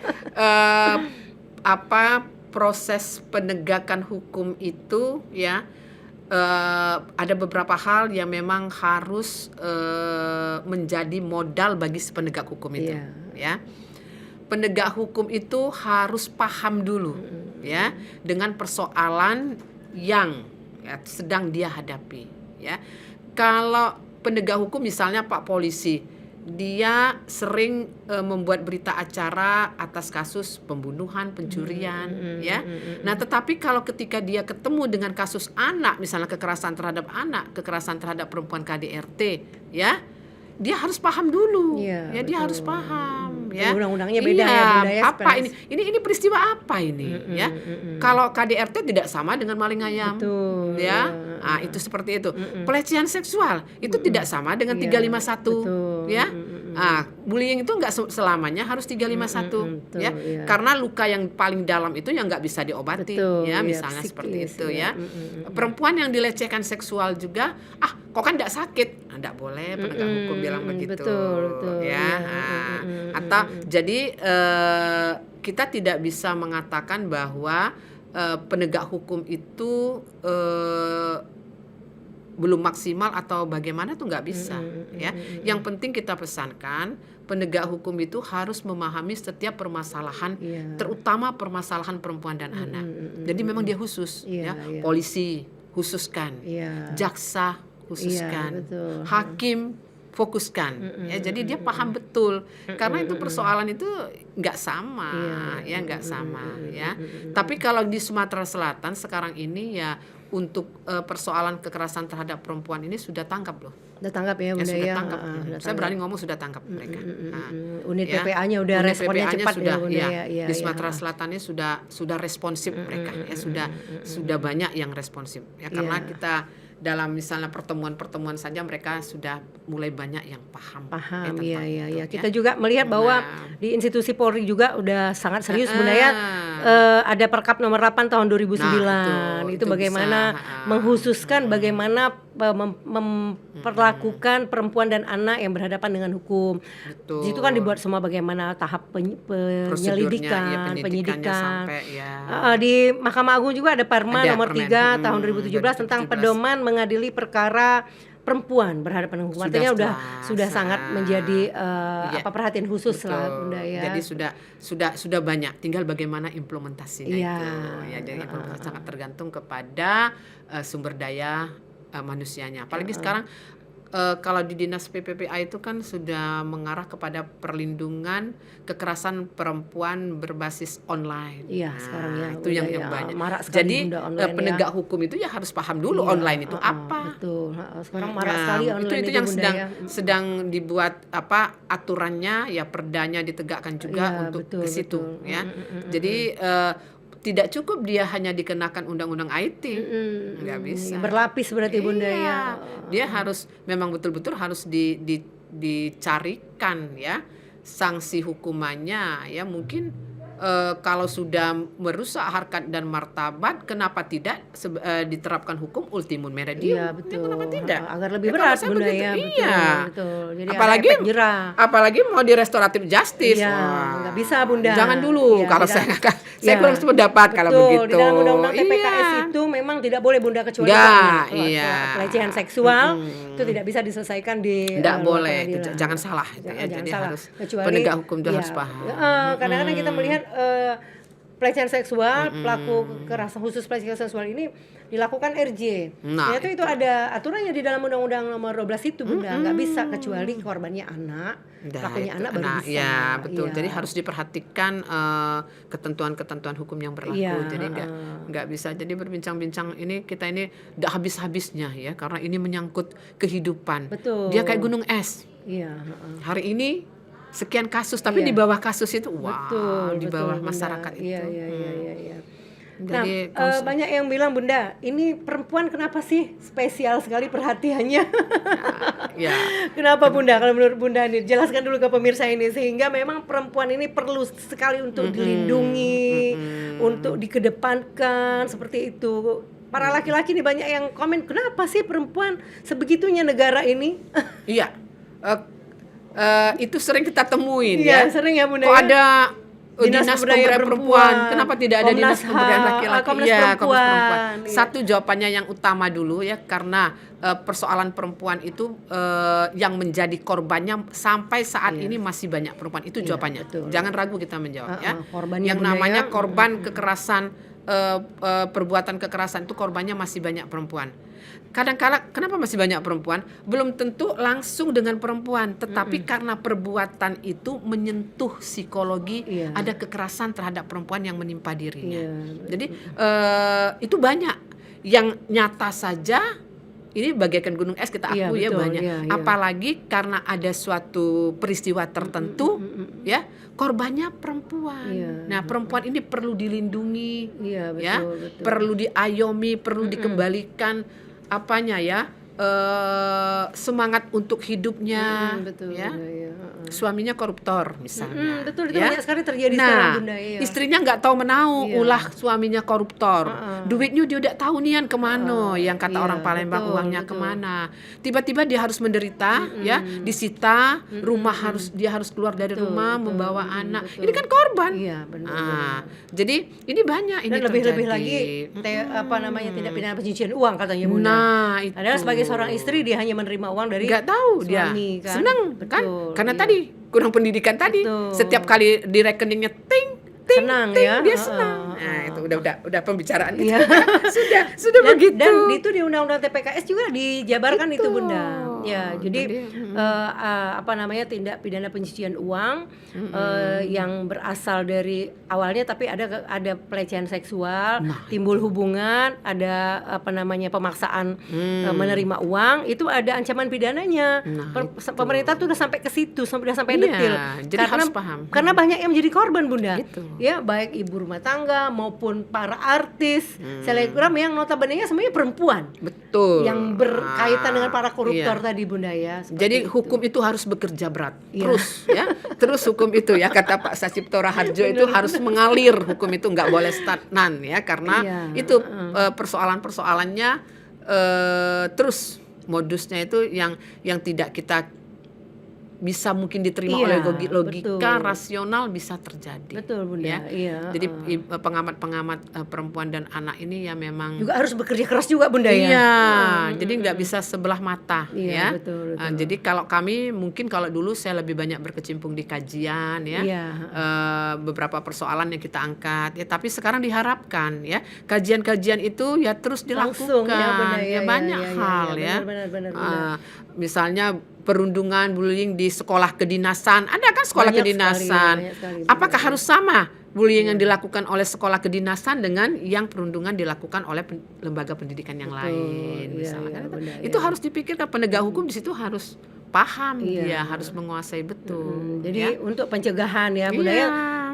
proses penegakan hukum itu ya ada beberapa hal yang memang harus menjadi modal bagi si penegak hukum itu, ya. Penegak hukum itu harus paham dulu ya dengan persoalan yang sedang dia hadapi ya. Kalau penegak hukum misalnya Pak polisi, dia sering membuat berita acara atas kasus pembunuhan, pencurian ya. Nah, tetapi kalau ketika dia ketemu dengan kasus anak, misalnya kekerasan terhadap anak, kekerasan terhadap perempuan KDRT ya, dia harus paham dulu, ya dia harus paham, ya. Undang-undangnya beda ya, Bunda ya. Apa ini peristiwa apa ini, ya? Kalau KDRT tidak sama dengan maling ayam, ya. Nah, itu seperti itu. Pelecehan seksual itu tidak sama dengan 351, ya. Nah, bullying itu nggak selamanya harus 351, ya. Karena luka yang paling dalam itu yang nggak bisa diobati, ya. Misalnya seperti itu, ya. Perempuan yang dilecehkan seksual juga, kok kan nggak sakit, nggak boleh penegak hukum bilang begitu, ya. Atau jadi kita tidak bisa mengatakan bahwa penegak hukum itu belum maksimal atau bagaimana tuh nggak bisa, ya. Yang penting kita pesankan penegak hukum itu harus memahami setiap permasalahan, terutama permasalahan perempuan dan anak. Jadi memang dia khusus, ya. Polisi khususkan, jaksa khususkan, hakim fokuskan, ya. Jadi dia paham betul, karena itu persoalan itu nggak sama, ya nggak sama, ya. Tapi kalau di Sumatera Selatan sekarang ini ya untuk persoalan kekerasan terhadap perempuan ini sudah tangkap loh. Sudah tangkap ya Bunda ya. Saya berani ngomong sudah tangkap mereka. Unit PPA-nya udah responnya cepat sudah, ya Bunda ya. Di Sumatera Selatan ini sudah responsif mereka, ya sudah banyak yang responsif, ya karena kita dalam misalnya pertemuan-pertemuan saja mereka sudah mulai banyak yang paham. Iya. Kita juga melihat bahwa di institusi Polri juga udah sangat serius Bunda ya. Ada Perkap nomor 8 tahun 2009. Itu bagaimana menghususkan bagaimana memperlakukan perempuan dan anak yang berhadapan dengan hukum. Di situ kan dibuat semua bagaimana tahap penyelidikan, penyidikan. Di Mahkamah Agung juga ada Perma nomor 3 tahun 2017 tentang pedoman mengadili perkara perempuan berhadapan dengan hukum. Artinya sudah sangat menjadi perhatian khusus lah Bunda ya. Jadi sudah banyak, tinggal bagaimana implementasinya itu. Ya, jadi implementasi sangat tergantung kepada sumber daya manusianya. Apalagi sekarang kalau di Dinas PPPA itu kan sudah mengarah kepada perlindungan kekerasan perempuan berbasis online. Iya, sekarang ya. Itu yang banyak. Jadi penegak hukum itu ya harus paham dulu online itu apa. Betul. Sekarang marak sekali online itu yang sedang dibuat aturannya, ya perdanya ditegakkan juga untuk ke situ, ya. Jadi tidak cukup dia hanya dikenakan undang-undang IT, nggak bisa. Berlapis berarti Bunda ya. Dia harus memang betul-betul harus dicarikan ya sanksi hukumannya, ya mungkin kalau sudah merusak harkat dan martabat, kenapa tidak diterapkan hukum ultimum remedium? Iya, betul. Kenapa tidak? Agar lebih berat Bunda ya. Betul. Jadi apalagi mau di restoratif justice. Iya, nggak bisa Bunda. Jangan dulu kalau saya kurang sependapat kalau begitu. Di dalam undang-undang TPKS itu memang tidak boleh Bunda kecuali pelecehan seksual itu tidak bisa diselesaikan di tidak boleh. Jangan salah ya. Jadi harus penegak hukum itu harus paham. Kadang-kadang kita melihat pelecehan seksual, pelaku kekerasan khusus pelecehan seksual ini dilakukan RJ. Itu ada aturannya di dalam Undang-Undang nomor 12 itu Bunda, nggak bisa kecuali korbannya anak Nah, lakunya itu anak baru bisa. ya betul. Iya. Jadi harus diperhatikan ketentuan-ketentuan hukum yang berlaku. Iya, Jadi nggak bisa. Jadi berbincang-bincang ini kita ini nggak habis-habisnya ya, karena ini menyangkut kehidupan. Betul. Dia kayak gunung es. Iya, Hari ini sekian kasus, tapi Iya. di bawah kasus itu, wah, betul, di betul, bawah Bunda. masyarakat Iya, itu. iya, iya, iya, iya. Nah, Jadi banyak yang bilang, Bunda, ini perempuan kenapa sih spesial sekali perhatiannya? ya Kenapa, Bunda? Kalau menurut Bunda nih, jelaskan dulu ke pemirsa ini, sehingga memang perempuan ini perlu sekali untuk dilindungi, untuk dikedepankan seperti itu. Para laki-laki nih banyak yang komen, kenapa sih perempuan sebegitunya negara ini? iya. Itu sering kita temuin Iya, ya. sering ya, Bunda. Kok ya? ada Dinas Pemberdayaan Perempuan, kenapa tidak ada Dinas Komnas Pemberdayaan HAM, Laki-laki? Komnas Iya, Perempuan. Komnas Perempuan. Iya. Satu jawabannya yang utama dulu ya, karena persoalan perempuan itu yang menjadi korbannya sampai saat ini masih banyak perempuan. Itu Iya, jawabannya. betul. Jangan ragu kita menjawab ya. korbannya, Yang Bunda, namanya ya. korban kekerasan, perbuatan kekerasan itu korbannya masih banyak perempuan. Kadang-kala kenapa masih banyak perempuan? Belum tentu langsung dengan perempuan, tetapi karena perbuatan itu menyentuh psikologi, Iya. ada kekerasan terhadap perempuan yang menimpa dirinya. Iya, Jadi itu banyak yang nyata saja. Ini bagaikan gunung es, kita Iya, akui ya betul, banyak. iya, iya. Apalagi karena ada suatu peristiwa tertentu, ya korbannya perempuan. Iya. Nah, perempuan ini perlu dilindungi, Iya, betul, ya, betul. perlu diayomi, perlu dikembalikan apanya ya, semangat untuk hidupnya, betul, ya. Bunda, ya. Suaminya koruptor misalnya, Betul, itu ya. banyak sekali terjadi Nah, sekarang, Bunda, iya. istrinya nggak tahu menau, Iya. ulah suaminya koruptor, duitnya dia udah tahu nian kemana, yang kata Iya, orang Palembang betul, uangnya betul. kemana. Tiba-tiba dia harus menderita, ya, disita, rumah dia harus keluar dari rumah, membawa anak. betul. Ini kan korban. Iya, benar. Ah, jadi ini banyak ini Dan lebih-lebih terjadi. lagi tindak pidana pencucian uang katanya, Bunda. Nah, itu. Padahal sebagai seorang istri dia hanya menerima uang dari Nggak tahu dia suami, kan? seneng kan, Betul, karena iya. tadi kurang pendidikan tadi. Betul. Setiap kali di rekeningnya ting ting Senang, ting, ya. dia senang. Nah, itu udah pembicaraan itu. Iya. sudah dan, begitu. dan itu di undang-undang TPKS juga dijabarkan itu, Bunda. Ya, jadi tindak pidana pencucian uang yang berasal dari awalnya tapi ada pelecehan seksual, timbul hubungan, ada pemaksaan menerima uang, itu ada ancaman pidananya. Pemerintah tuh udah sampai ke situ, udah sampai Iya, detil. jadi harus paham. Karena banyak yang menjadi korban, Bunda. Gitu. Ya, baik ibu rumah tangga maupun para artis selebgram yang notabene-nya semuanya perempuan. Betul. Yang berkaitan dengan para koruptor iya. tadi, Bunda, ya. Jadi hukum itu harus bekerja berat. Iya. Terus ya. Terus hukum itu ya, kata Pak Sacipto Raharjo itu harus mengalir, hukum itu nggak boleh stagnan ya, karena Iya. itu persoalan-persoalannya terus modusnya itu yang tidak kita bisa mungkin diterima Iya, oleh logika betul. rasional bisa terjadi. Betul, Bunda. Ya. Iya. Jadi pengamat-pengamat perempuan dan anak ini ya memang juga harus bekerja keras juga, Bunda, ya. iya, jadi nggak bisa sebelah mata ya. Iya, betul. Jadi kalau kami mungkin kalau dulu saya lebih banyak berkecimpung di kajian ya, Iya. beberapa persoalan yang kita angkat ya. Tapi sekarang diharapkan ya kajian-kajian itu ya terus dilakukan. Langsung, ya, Bunda, ya, banyak ya, hal ya. ya. Benar. Misalnya perundungan bullying di sekolah kedinasan, ada kan sekolah Banyak kedinasan. sekali, Apakah harus sama bullying yang dilakukan oleh sekolah kedinasan dengan yang perundungan dilakukan oleh lembaga pendidikan yang lain, iya, misalnya? iya, Kan benar, itu iya. harus dipikirkan, penegak hukum di situ harus paham, Iya. dia harus menguasai betul. Jadi ya. untuk pencegahan ya, Bunda, Iya, ya.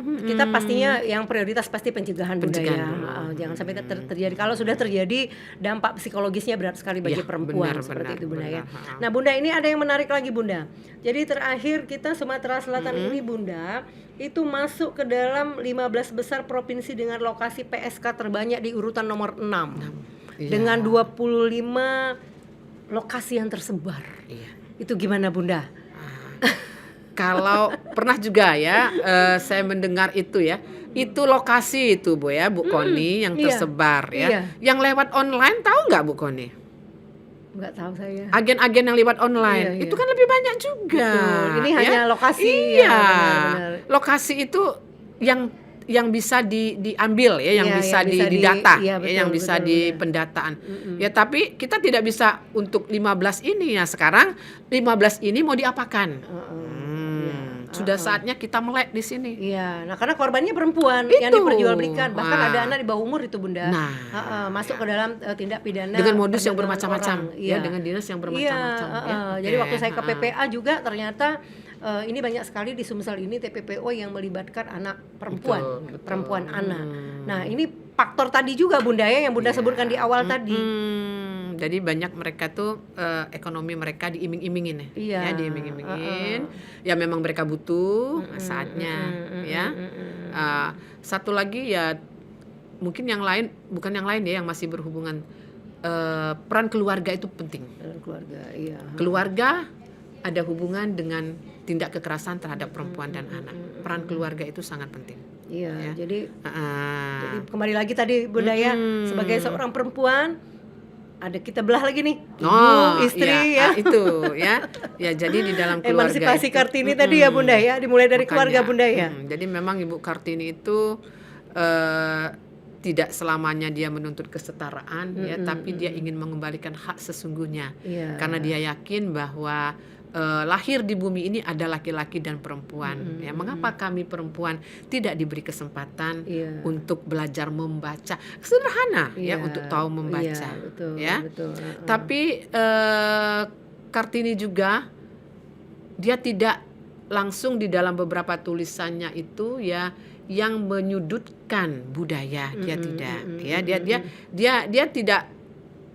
Kita pastinya yang prioritas pasti pencegahan, Bunda, Pencegahan ya. dulu. Jangan sampai terjadi. Kalau sudah terjadi, dampak psikologisnya berat sekali bagi Iya, perempuan, benar, seperti benar, itu, Bunda, ya. benar. Nah, Bunda, ini ada yang menarik lagi, Bunda. Jadi terakhir kita Sumatera Selatan ini, Bunda, itu masuk ke dalam 15 besar provinsi dengan lokasi PSK terbanyak di urutan nomor 6. Iya. Dengan 25 lokasi yang tersebar. Iya. Itu gimana, Bunda? Kalau pernah juga ya, saya mendengar itu ya, itu lokasi itu Bu ya, Bu Koni yang iya, tersebar ya. iya. Yang lewat online tahu nggak Bu Koni? Nggak tahu saya. Agen-agen yang lewat online Iya, iya. itu kan lebih banyak juga. Betul. Ini ya. hanya lokasi, Iya. ya, benar-benar. Lokasi itu yang bisa diambil ya, yang Iya, bisa yang bisa didata, iya, ya, yang betul, bisa betul, di benar. pendataan. Ya, tapi kita tidak bisa untuk 15 ini ya. Sekarang 15 ini mau diapakan? Sudah saatnya kita melek di sini. Iya, nah karena korbannya perempuan Itu. yang diperjualbelikan, bahkan Wah. ada anak di bawah umur itu Bunda. Nah, Masuk ke dalam tindak pidana dengan modus yang perdagangan bermacam-macam, orang. ya, dengan dinas yang bermacam-macam. Ya. Jadi Oke, waktu saya ke PPA juga ternyata ini banyak sekali di Sumsel ini TPPO yang melibatkan anak perempuan, Betul. perempuan anak. Nah ini faktor tadi juga Bunda ya yang Bunda sebutkan di awal tadi. Jadi banyak mereka tuh ekonomi mereka diiming-imingin Iya. ya, diiming-imingin. Ya memang mereka butuh saatnya, ya. Satu lagi ya mungkin yang lain, bukan yang lain ya, yang masih berhubungan peran keluarga itu penting. Dalam keluarga, iya. Keluarga ada hubungan dengan tindak kekerasan terhadap perempuan dan anak. Peran keluarga itu sangat penting. Iya, Ya. jadi Ah. kembali lagi tadi Bunda ya, sebagai seorang perempuan ada kita belah lagi nih, ibu, Oh, istri iya, ya. Itu ya. Ya jadi di dalam keluarga Emansipasi itu, Kartini tadi ya Bunda ya, dimulai dari keluarga makanya, Bunda ya. jadi memang Ibu Kartini itu tidak selamanya dia menuntut kesetaraan ya, tapi dia ingin mengembalikan hak sesungguhnya. Iya. Karena dia yakin bahwa lahir di bumi ini ada laki-laki dan perempuan. Ya, mengapa kami perempuan tidak diberi kesempatan Iya. untuk belajar membaca? Sederhana ya, Iya, untuk tahu membaca. iya, betul, Ya. betul. Tapi Kartini juga dia tidak langsung di dalam beberapa tulisannya itu ya yang menyudutkan budaya, dia tidak ya, dia tidak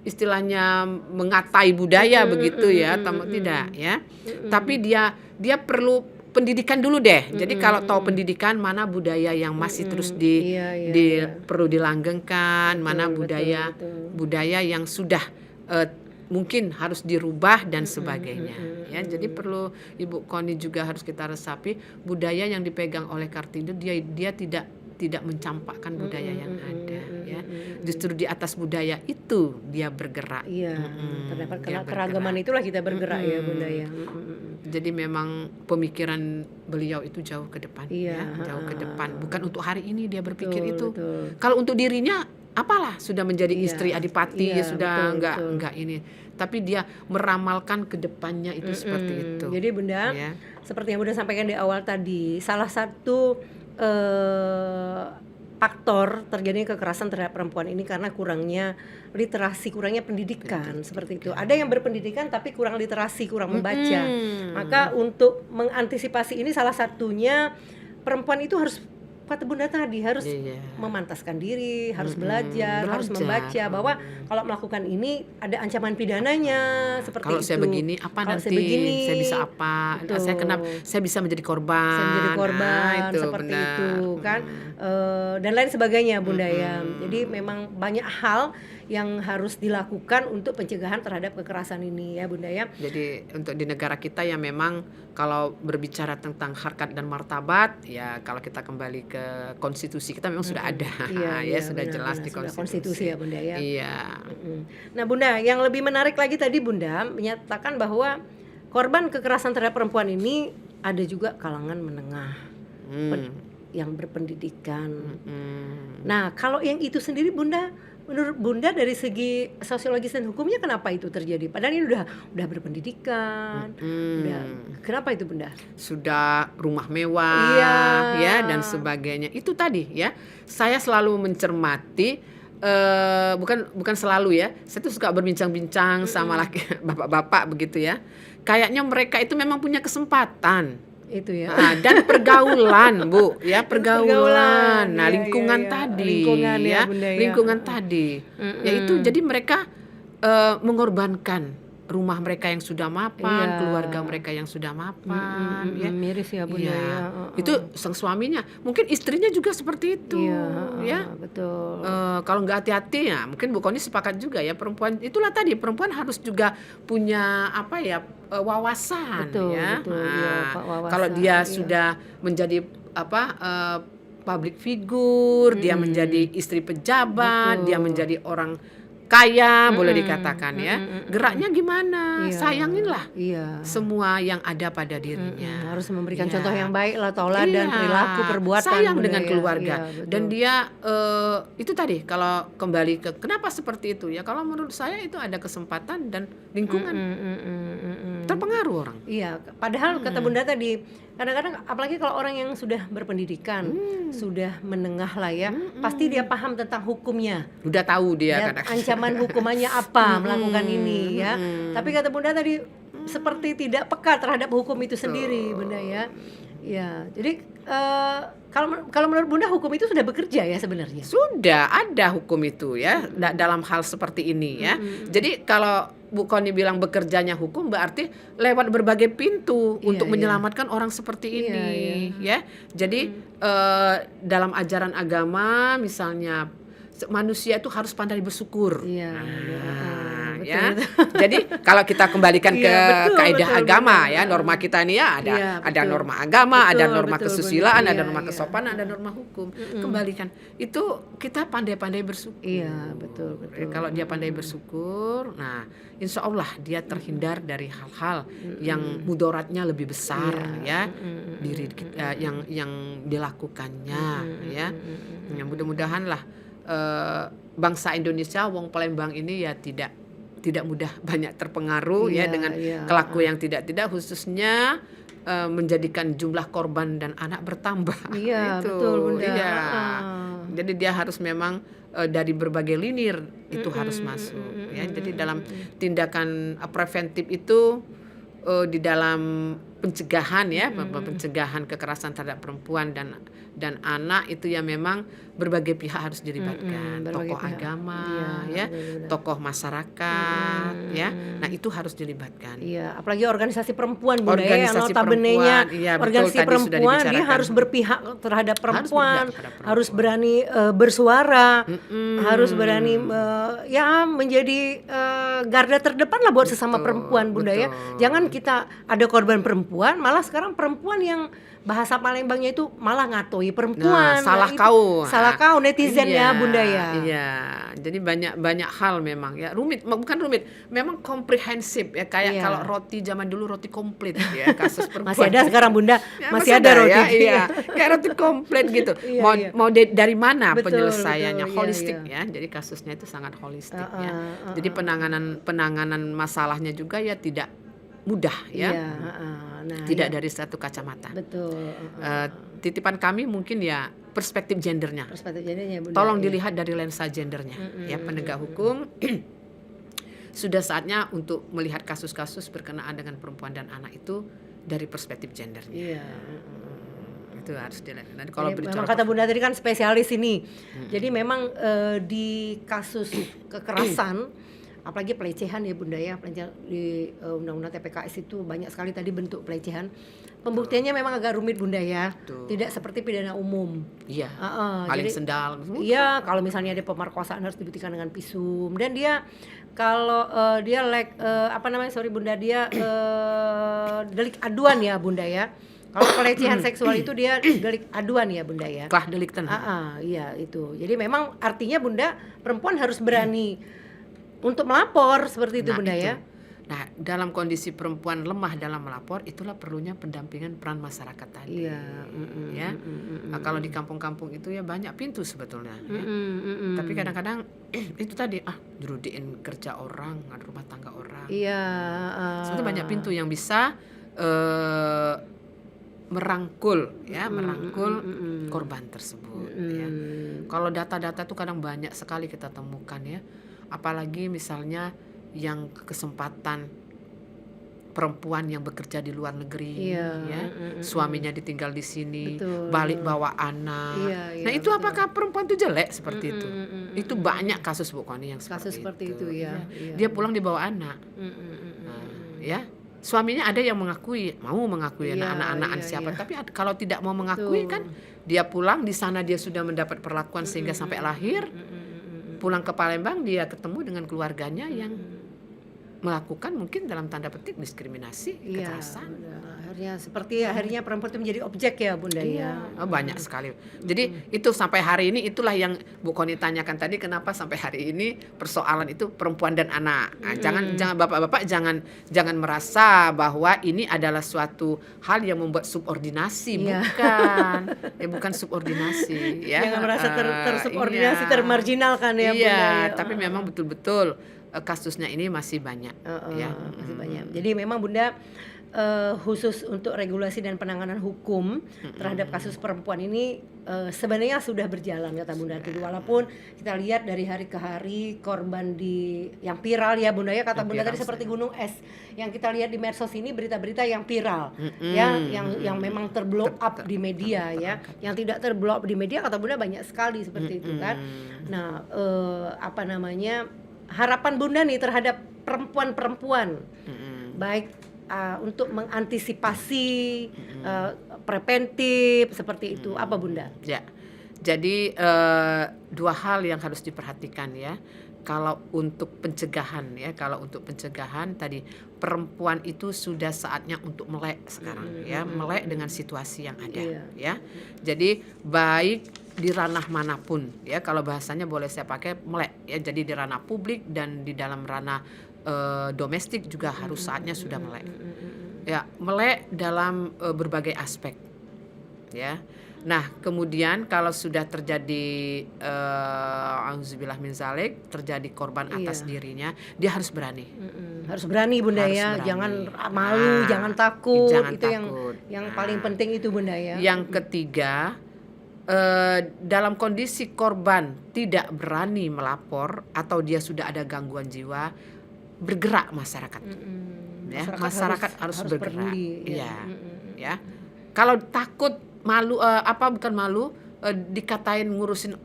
istilahnya mengatai budaya begitu ya, tidak ya. Tapi dia perlu pendidikan dulu deh. Jadi kalau tahu pendidikan, mana budaya yang masih terus perlu dilanggengkan, mana budaya yang sudah mungkin harus dirubah dan sebagainya ya. Jadi perlu Ibu Koni juga harus kita resapi budaya yang dipegang oleh Kartini, dia tidak mencampakkan budaya yang ada ya. Justru di atas budaya itu dia bergerak. Iya, terdapat dia keragaman bergerak. itulah kita bergerak ya Bunda ya. Jadi memang pemikiran beliau itu jauh ke depan Iya, ya, jauh ke depan. Bukan untuk hari ini dia berpikir Betul, itu. betul. Kalau untuk dirinya apalah, sudah menjadi Iya, istri adipati, iya, sudah betul. enggak ini. Tapi dia meramalkan ke depannya itu seperti itu. Jadi Bunda, Ya. seperti yang Bunda sampaikan di awal tadi, salah satu faktor terjadinya kekerasan terhadap perempuan ini karena kurangnya literasi, kurangnya pendidikan, seperti itu. Ada yang berpendidikan tapi kurang literasi, kurang membaca. Maka untuk mengantisipasi ini salah satunya perempuan itu harus, kata Bunda tadi, harus Iya. memantaskan diri, harus belajar, harus membaca bahwa kalau melakukan ini ada ancaman pidananya seperti Kalau itu. saya begini apa Kalau nanti? saya begini, Saya bisa apa? betul. Saya bisa menjadi korban. Saya menjadi korban, Nah, itu seperti benar. itu kan. Dan lain sebagainya Bunda ya. Jadi memang banyak hal yang harus dilakukan untuk pencegahan terhadap kekerasan ini ya Bunda ya. Jadi untuk di negara kita ya memang kalau berbicara tentang harkat dan martabat ya, kalau kita kembali ke konstitusi kita memang sudah ada. Ya sudah benar, jelas benar. di Sudah konstitusi ya Bunda ya. Iya. Nah Bunda, yang lebih menarik lagi tadi Bunda menyatakan bahwa korban kekerasan terhadap perempuan ini ada juga kalangan menengah yang berpendidikan. Nah kalau yang itu sendiri Bunda, menurut Bunda dari segi sosiologis dan hukumnya kenapa itu terjadi? Padahal ini udah berpendidikan, udah, kenapa itu Bunda? Sudah rumah mewah, Iya. ya dan sebagainya. Itu tadi ya. Saya selalu mencermati, bukan selalu ya. Saya tuh suka berbincang-bincang sama bapak-bapak begitu ya. Kayaknya mereka itu memang punya kesempatan. Itu ya. Dan pergaulan Bu ya, pergaulan. Nah Iya, lingkungan iya. tadi Lingkungan ya, ya, Bunda ya. lingkungan tadi yaitu jadi mereka mengorbankan rumah mereka yang sudah mapan, Iya. keluarga mereka yang sudah mapan ya. Miris ya Bunda Iya. ya. Itu sang suaminya, mungkin istrinya juga seperti itu ya. Betul. Kalau nggak hati-hati ya mungkin Bu Koni sepakat juga ya, perempuan itulah tadi, perempuan harus juga punya apa ya, wawasan Betul, ya. betul, iya, Pak, wawasan, Kalau dia iya. sudah menjadi apa, public figure, dia menjadi istri pejabat, Betul. dia menjadi orang kaya, boleh dikatakan ya. Geraknya gimana? Iya. Sayanginlah Iya. semua yang ada pada dirinya. Harus memberikan Iya. contoh yang baik lah, tauladan, Iya, perilaku, perbuatan. sayang Bunda dengan ya. keluarga. Iya, betul. Dan dia itu tadi, kalau kembali ke kenapa seperti itu ya, kalau menurut saya itu ada kesempatan dan lingkungan terpengaruh orang. Iya, padahal kata Bunda tadi kadang-kadang apalagi kalau orang yang sudah berpendidikan, sudah menengah lah ya, pasti dia paham tentang hukumnya. Udah tahu dia Ya, kadang. ancaman hukumannya apa melakukan ini ya. Tapi kata Bunda tadi seperti tidak peka terhadap hukum itu sendiri, Bunda ya. Ya, jadi kalau menurut Bunda hukum itu sudah bekerja ya sebenarnya. Sudah ada hukum itu ya dalam hal seperti ini ya. Jadi kalau Bu Koni bilang bekerjanya hukum berarti lewat berbagai pintu Iya, untuk iya. menyelamatkan orang seperti Iya, ini iya. ya. Jadi dalam ajaran agama misalnya manusia itu harus pandai bersyukur. Iya, Nah, betul, ya. betul. Jadi kalau kita kembalikan ke Iya, betul, kaidah betul, agama betul. ya, norma kita ini ya ada Iya, ada betul. norma agama, ada Betul, norma betul, kesusilaan, benar. ada Iya, norma iya. kesopanan, ada norma hukum. Kembalikan. Itu kita pandai-pandai bersyukur. Iya, betul, betul. Kalau dia pandai bersyukur, nah insya Allah dia terhindar dari hal-hal yang mudaratnya lebih besar ya diri kita, yang dilakukannya ya. Ya, mudah-mudahan lah bangsa Indonesia, wong Palembang ini ya tidak mudah banyak terpengaruh ya Iya, dengan iya. kelaku yang tidak Khususnya menjadikan jumlah korban dan anak bertambah. Iya, Itu, betul, Bunda. iya. Ah. Jadi dia harus memang dari berbagai linir itu harus masuk ya. Jadi dalam tindakan preventif itu di dalam pencegahan ya, pencegahan kekerasan terhadap perempuan dan anak itu ya memang berbagai pihak harus dilibatkan, berbagai tokoh pihak. agama Iya, ya, benar-benar. tokoh masyarakat ya. Nah, itu harus dilibatkan. Iya, apalagi organisasi perempuan Bunda ya, yang Organisasi notabene-nya perempuan, iya, betul, organisasi tadi sudah perempuan dia dibicarakan. harus berpihak terhadap perempuan, terhadap perempuan. harus berani bersuara, harus berani ya menjadi garda terdepan lah buat sesama perempuan Bunda ya. betul. Jangan kita ada korban perempuan, malah sekarang perempuan yang bahasa Palembangnya itu malah ngatoi perempuan. Nah, salah itu kau. Salah kau netizen ya Iya, Bunda ya. Iya, jadi banyak hal memang ya, bukan rumit, memang komprehensif ya, kayak Iya. kalau roti zaman dulu roti komplit ya, kasus perempuan. Masih ada sekarang Bunda, Ya, masih ada roti. ya, iya, kayak roti komplit gitu. Iya, mau iya. mau dari mana Betul, penyelesaiannya, betul, iya, holistik iya. ya. Jadi kasusnya itu sangat holistik ya. Heeh, Jadi penanganan masalahnya juga ya tidak mudah ya. Iya, nah, Tidak iya. dari satu kacamata. Betul. Titipan kami mungkin ya perspektif gendernya. Perspektif jadinya Bunda. Tolong iya. dilihat dari lensa gendernya ya, penegak hukum sudah saatnya untuk melihat kasus-kasus berkenaan dengan perempuan dan anak itu dari perspektif gendernya. Iya. Itu harus dilihat. Dan kalau Jadi berbicara memang kata Bunda tadi kan spesialis ini. Jadi memang di kasus kekerasan apalagi pelecehan ya Bunda ya, pelecehan di undang-undang TPKS itu banyak sekali tadi bentuk pelecehan. Pembuktiannya memang agak rumit Bunda ya. Betul. Tidak seperti pidana umum. iya, jadi paling sendal. iya, kalau misalnya ada pemerkosaan harus dibuktikan dengan visum, dan dia kalau dia Bunda, dia delik aduan ya Bunda ya. Kalau pelecehan seksual itu dia delik aduan ya Bunda ya. Klah delikten. Iya itu. Jadi memang artinya Bunda, perempuan harus berani untuk melapor seperti itu Nah, Bunda itu. ya. Nah, dalam kondisi perempuan lemah dalam melapor, itulah perlunya pendampingan peran masyarakat tadi. Iya. Ya. Nah, kalau di kampung-kampung itu ya banyak pintu sebetulnya. Ya. Tapi kadang-kadang itu tadi jerudiin kerja orang, rumah tangga orang. Iya. Sebetulnya banyak pintu yang bisa merangkul korban tersebut. Ya. Kalau data-data itu kadang banyak sekali kita temukan ya. Apalagi misalnya yang kesempatan perempuan yang bekerja di luar negeri, Iya, ya, suaminya ditinggal di sini, Betul. balik bawa anak. Iya, iya, Nah itu betul. apakah perempuan itu jelek seperti itu? Itu banyak kasus Bu Koni yang Kasus seperti itu, ya, iya. Dia pulang dibawa anak, ya. Suaminya ada yang mau mengakui Iya, anak-anak iya, siapa, iya. tapi kalau tidak mau mengakui Betul. kan dia pulang di sana dia sudah mendapat perlakuan sehingga sampai lahir. Pulang ke Palembang dia ketemu dengan keluarganya yang melakukan mungkin dalam tanda petik diskriminasi, kekerasan. Akhirnya perempuan itu menjadi objek ya Bunda ya. Banyak sekali. Jadi itu sampai hari ini itulah yang Bu Koni tanyakan tadi, kenapa sampai hari ini persoalan itu perempuan dan anak. Nah, jangan bapak-bapak jangan merasa bahwa ini adalah suatu hal yang membuat subordinasi, Iya. bukan. Ya bukan subordinasi ya. Jangan merasa tersubordinasi, Iya. termarginalkan ya Bunda Iya, ya. tapi memang betul-betul kasusnya ini masih banyak ya. Masih banyak. Jadi memang Bunda khusus untuk regulasi dan penanganan hukum terhadap kasus perempuan ini sebenarnya sudah berjalan kata Bunda Tuti. Walaupun kita lihat dari hari ke hari korban yang viral ya Bunda ya, kata Bunda tadi seperti gunung es yang kita lihat di medsos ini, berita-berita yang viral ya, yang memang terblow up di media ya. Yang tidak terblow up di media kata Bunda banyak sekali seperti itu kan. Nah, harapan Bunda nih terhadap perempuan-perempuan baik untuk mengantisipasi preventif seperti itu, apa Bunda? Ya, jadi dua hal yang harus diperhatikan ya. Kalau untuk pencegahan ya, tadi perempuan itu sudah saatnya untuk melek sekarang ya, melek dengan situasi yang ada ya. Jadi baik di ranah manapun ya, kalau bahasanya boleh saya pakai melek ya. Jadi di ranah publik dan di dalam ranah domestik juga harus saatnya sudah melek. Ya, melek dalam berbagai aspek ya. Nah, kemudian kalau sudah terjadi auzubillah min zalik, terjadi korban atas dirinya, dia harus berani. Harus berani Bunda Harus ya, berani. jangan malu, jangan takut. Jangan itu takut. yang paling penting itu Bunda ya. Yang ketiga, dalam kondisi korban tidak berani melapor atau dia sudah ada gangguan jiwa, bergerak masyarakat. Ya, masyarakat harus bergerak. peduli, Iya. Ya. Kalau takut, malu, bukan malu, dikatain ngurusin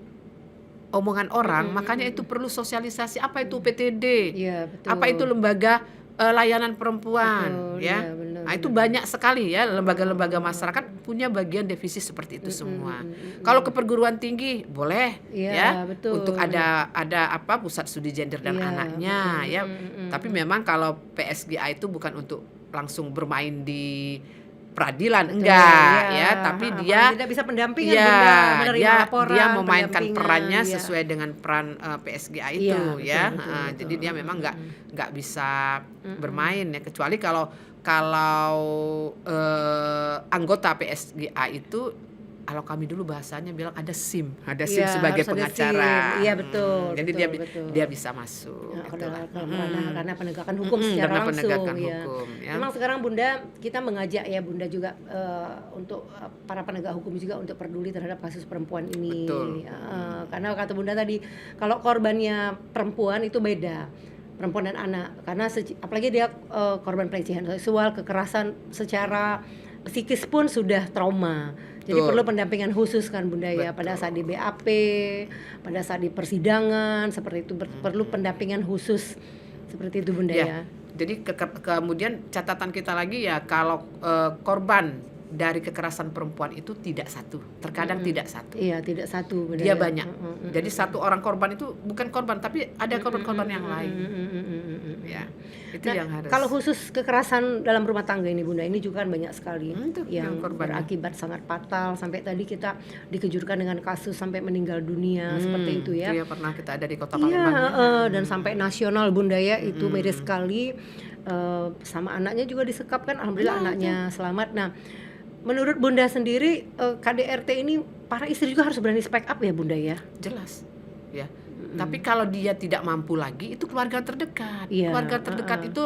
omongan orang, makanya itu perlu sosialisasi. Apa itu PTD? Iya, betul. Apa itu lembaga layanan perempuan? Betul, Ya. iya, benar, Nah, itu banyak sekali ya lembaga-lembaga masyarakat punya bagian divisi seperti itu semua. Kalau ke perguruan tinggi boleh Iya, ya, betul. untuk ada pusat studi gender dan Iya, anaknya ya. Tapi memang kalau PSGA itu bukan untuk langsung bermain di peradilan, enggak ya, tapi dia tidak bisa pendampingan ya, Bunda, menerima laporan, dia memainkan pendampingan, perannya ya. sesuai dengan peran PSGA itu Iya, betul, ya. betul. Jadi dia memang nggak bisa bermain ya, kecuali kalau anggota PSGA itu, kalau kami dulu bahasanya bilang ada SIM Iya, sebagai harus ada pengacara. SIM. Iya, betul, Jadi betul. dia bisa masuk. Nah, itulah. karena penegakan hukum secara Karena langsung penegakan ya. hukum, ya. Memang sekarang Bunda kita mengajak ya Bunda juga untuk para penegak hukum juga untuk peduli terhadap kasus perempuan ini. Betul. Karena kata Bunda tadi kalau korbannya perempuan itu beda, perempuan dan anak, karena apalagi dia korban pelecehan seksual, kekerasan secara psikis pun sudah trauma. Jadi Betul. perlu pendampingan khusus kan Bunda ya, Betul. pada saat di BAP, pada saat di persidangan seperti itu perlu pendampingan khusus seperti itu Bunda ya. Jadi kemudian catatan kita lagi ya, kalau korban dari kekerasan perempuan itu tidak satu, terkadang tidak satu. Iya, tidak satu Bunda Dia ya. banyak. Jadi satu orang korban itu bukan korban, tapi ada korban-korban yang lain. Ya, itu yang harus. Kalau khusus kekerasan dalam rumah tangga ini Bunda, ini juga kan banyak sekali Itu yang korbannya. berakibat sangat fatal, sampai tadi kita dikejutkan dengan kasus sampai meninggal dunia seperti itu ya. Itu ya pernah kita ada di Kota Iya, Palembang. dan sampai nasional Bunda ya, itu miris sekali. Sama anaknya juga disekap kan, alhamdulillah anaknya selamat. Nah, menurut Bunda sendiri KDRT ini para istri juga harus berani speak up ya Bunda ya. Jelas. Ya. Tapi kalau dia tidak mampu lagi, itu keluarga terdekat. Iya, Keluarga terdekat itu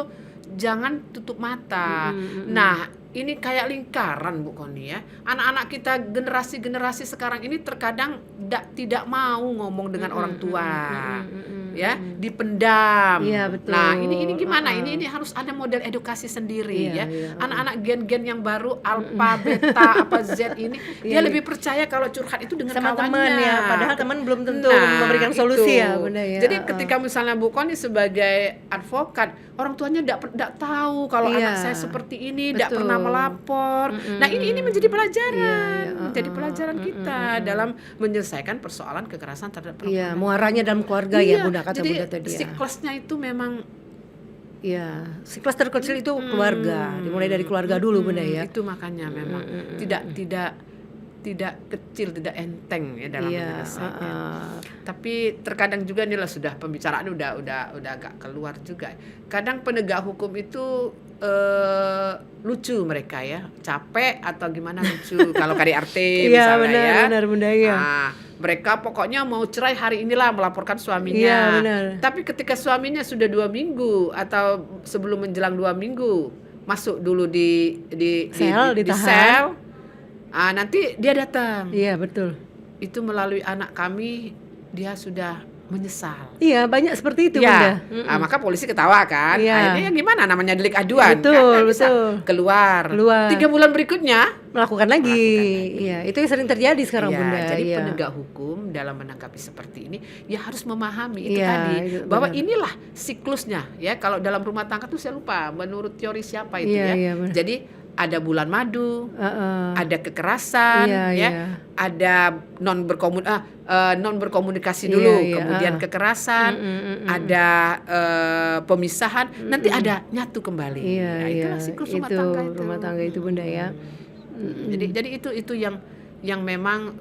jangan tutup mata. Nah, ini kayak lingkaran Bu Koni ya. Anak-anak kita generasi sekarang ini terkadang tidak mau ngomong dengan orang tua. Ya, dipendam. Iya, betul. Nah, ini gimana? Ini harus ada model edukasi sendiri Iya, ya. iya. Anak-anak gen-gen yang baru alpha, beta, Z ini, dia lebih percaya kalau curhat itu dengan Sama kawannya. teman ya, padahal teman belum tentu Nah, memberikan solusi itu. ya Bunda ya. Jadi ketika misalnya Bu Koni sebagai advokat, orang tuanya tidak tahu kalau Iya. anak saya seperti ini, tidak Betul. pernah melapor. Nah, ini menjadi pelajaran, Iya, menjadi pelajaran kita dalam menyelesaikan persoalan kekerasan terhadap perempuan. Iya, muaranya dalam keluarga ya Bunda, kata jadi Bunda tadi ya. siklusnya itu memang Iya, siklus terkecil itu keluarga, dimulai dari keluarga dulu Bunda ya. itu makanya memang tidak kecil, tidak enteng ya dalam Iya, menyelesaikan. Tapi terkadang juga inilah sudah pembicaraan udah agak keluar juga. Kadang penegak hukum itu lucu mereka ya, capek atau gimana lucu. Kalau KDRT Iya, misalnya benar Bunda ya. Nah, mereka pokoknya mau cerai hari inilah, melaporkan suaminya. Iya, benar. Tapi ketika suaminya sudah 2 minggu atau sebelum menjelang 2 minggu masuk dulu di Ditahan. sel. Nanti dia datang. Iya, betul. Itu melalui anak kami dia sudah menyesal. Iya, banyak seperti itu, Ya, Bunda. maka polisi ketawa kan. Iya. Akhirnya ya gimana namanya delik aduan, Betul, kan nggak bisa betul. keluar. 3 bulan berikutnya. Melakukan lagi. Iya, itu yang sering terjadi sekarang, Iya, Bunda. jadi Iya. penegak hukum dalam menanggapi seperti ini ya harus memahami itu Iya, tadi itu bahwa benar. inilah siklusnya ya. Kalau dalam rumah tangga tuh saya lupa menurut teori siapa itu Iya, ya. iya, benar. Jadi ada bulan madu, Heeh. ada kekerasan, Iya, ya, iya. ada non berkomunikasi dulu, Iya, iya, kemudian kekerasan, ada pemisahan, nanti ada nyatu kembali. Iya, Nah, iya. itulah siklus rumah Itu tangga itu. rumah tangga itu, Bunda ya. Jadi itu yang memang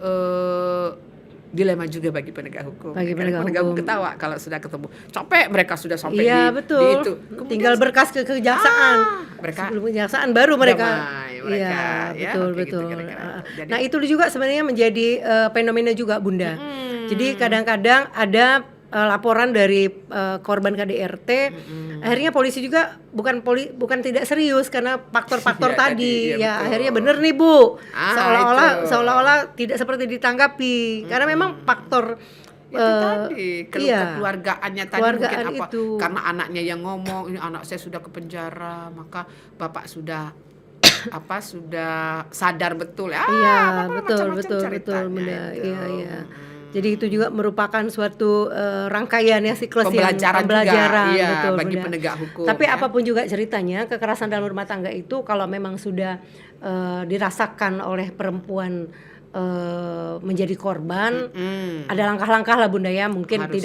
dilema juga bagi penegak hukum. Bagi Kadang penegak hukum. ketawa kalau sudah ketemu. Capek mereka sudah sampai Iya, di betul. itu. Tinggal berkas ke kejaksaan. mereka Sebelum kejaksaan baru mereka. damai mereka, Iya, ya, betul, kayak gitu betul. kira-kira. Jadi- Nah, itu juga sebenarnya menjadi fenomena juga, Bunda. Jadi kadang-kadang ada laporan dari korban KDRT, akhirnya polisi juga bukan tidak serius karena faktor-faktor Iya, tadi. iya, Ya, betul. akhirnya bener nih, Bu. Itu. Seolah-olah tidak seperti ditanggapi karena memang faktor itu tadi iya. kekeluargaannya tadi Keluargaan mungkin apa itu. karena anaknya yang ngomong ini anak saya sudah ke penjara maka bapak sudah sudah sadar betul ya Iya, apa-apa betul, macam-macam betul, ceritanya Bunda. itu. Iya, iya. Jadi itu juga merupakan suatu rangkaian ya siklus Pembelajaran pembelajaran juga, iya, betul, bagi Bunda. penegak hukum, Tapi ya. apapun juga ceritanya, kekerasan dalam rumah tangga itu kalau memang sudah dirasakan oleh perempuan menjadi korban, ada langkah-langkah lah, Bunda ya. Mungkin Harus.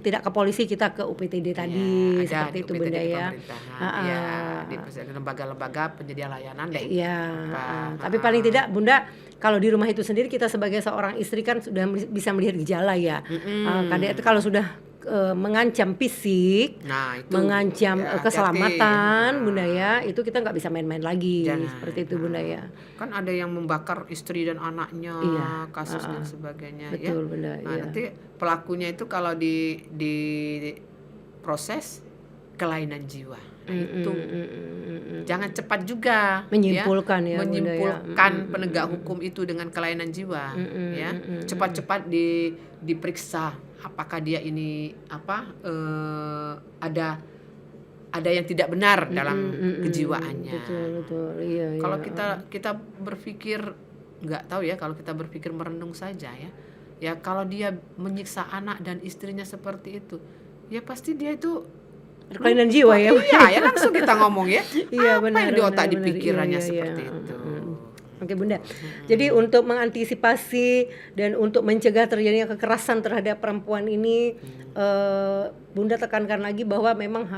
tidak ke polisi, kita ke UPTD tadi, Ada seperti di itu, UPTD Bunda di ya. pemerintahan, ya, di lembaga-lembaga penyedia layanan deh. Iya, Apa, tapi paling tidak, Bunda, kalau di rumah itu sendiri kita sebagai seorang istri kan sudah bisa melihat gejala ya. KDRT kalau sudah mengancam fisik, Nah, itu mengancam ya, keselamatan, hati-hati. Bunda ya, itu kita nggak bisa main-main lagi, Jangan. seperti itu, Bunda ya. Kan ada yang membakar istri dan anaknya, Iya, kasus dan sebagainya, betul, ya. Bunda, Nah, iya. nanti pelakunya itu kalau di proses kelainan jiwa. Nah, itu jangan cepat juga Menyimpulkan ya, Bunda ya. menyimpulkan penegak hukum itu dengan kelainan jiwa, ya. Cepat-cepat diperiksa apakah dia ini ada yang tidak benar dalam kejiwaannya. Betul, iya. Kalau kita berpikir nggak tahu ya, kalau kita berpikir merenung saja ya kalau dia menyiksa anak dan istrinya seperti itu, ya pasti dia itu kelainan jiwa ya. Iya, ya langsung kita ngomong ya. Iya, apa benar, yang di otak benar, di pikirannya iya, iya, seperti iya. itu. Oke, Bunda. Jadi untuk mengantisipasi dan untuk mencegah terjadinya kekerasan terhadap perempuan ini, Bunda tekankan lagi bahwa memang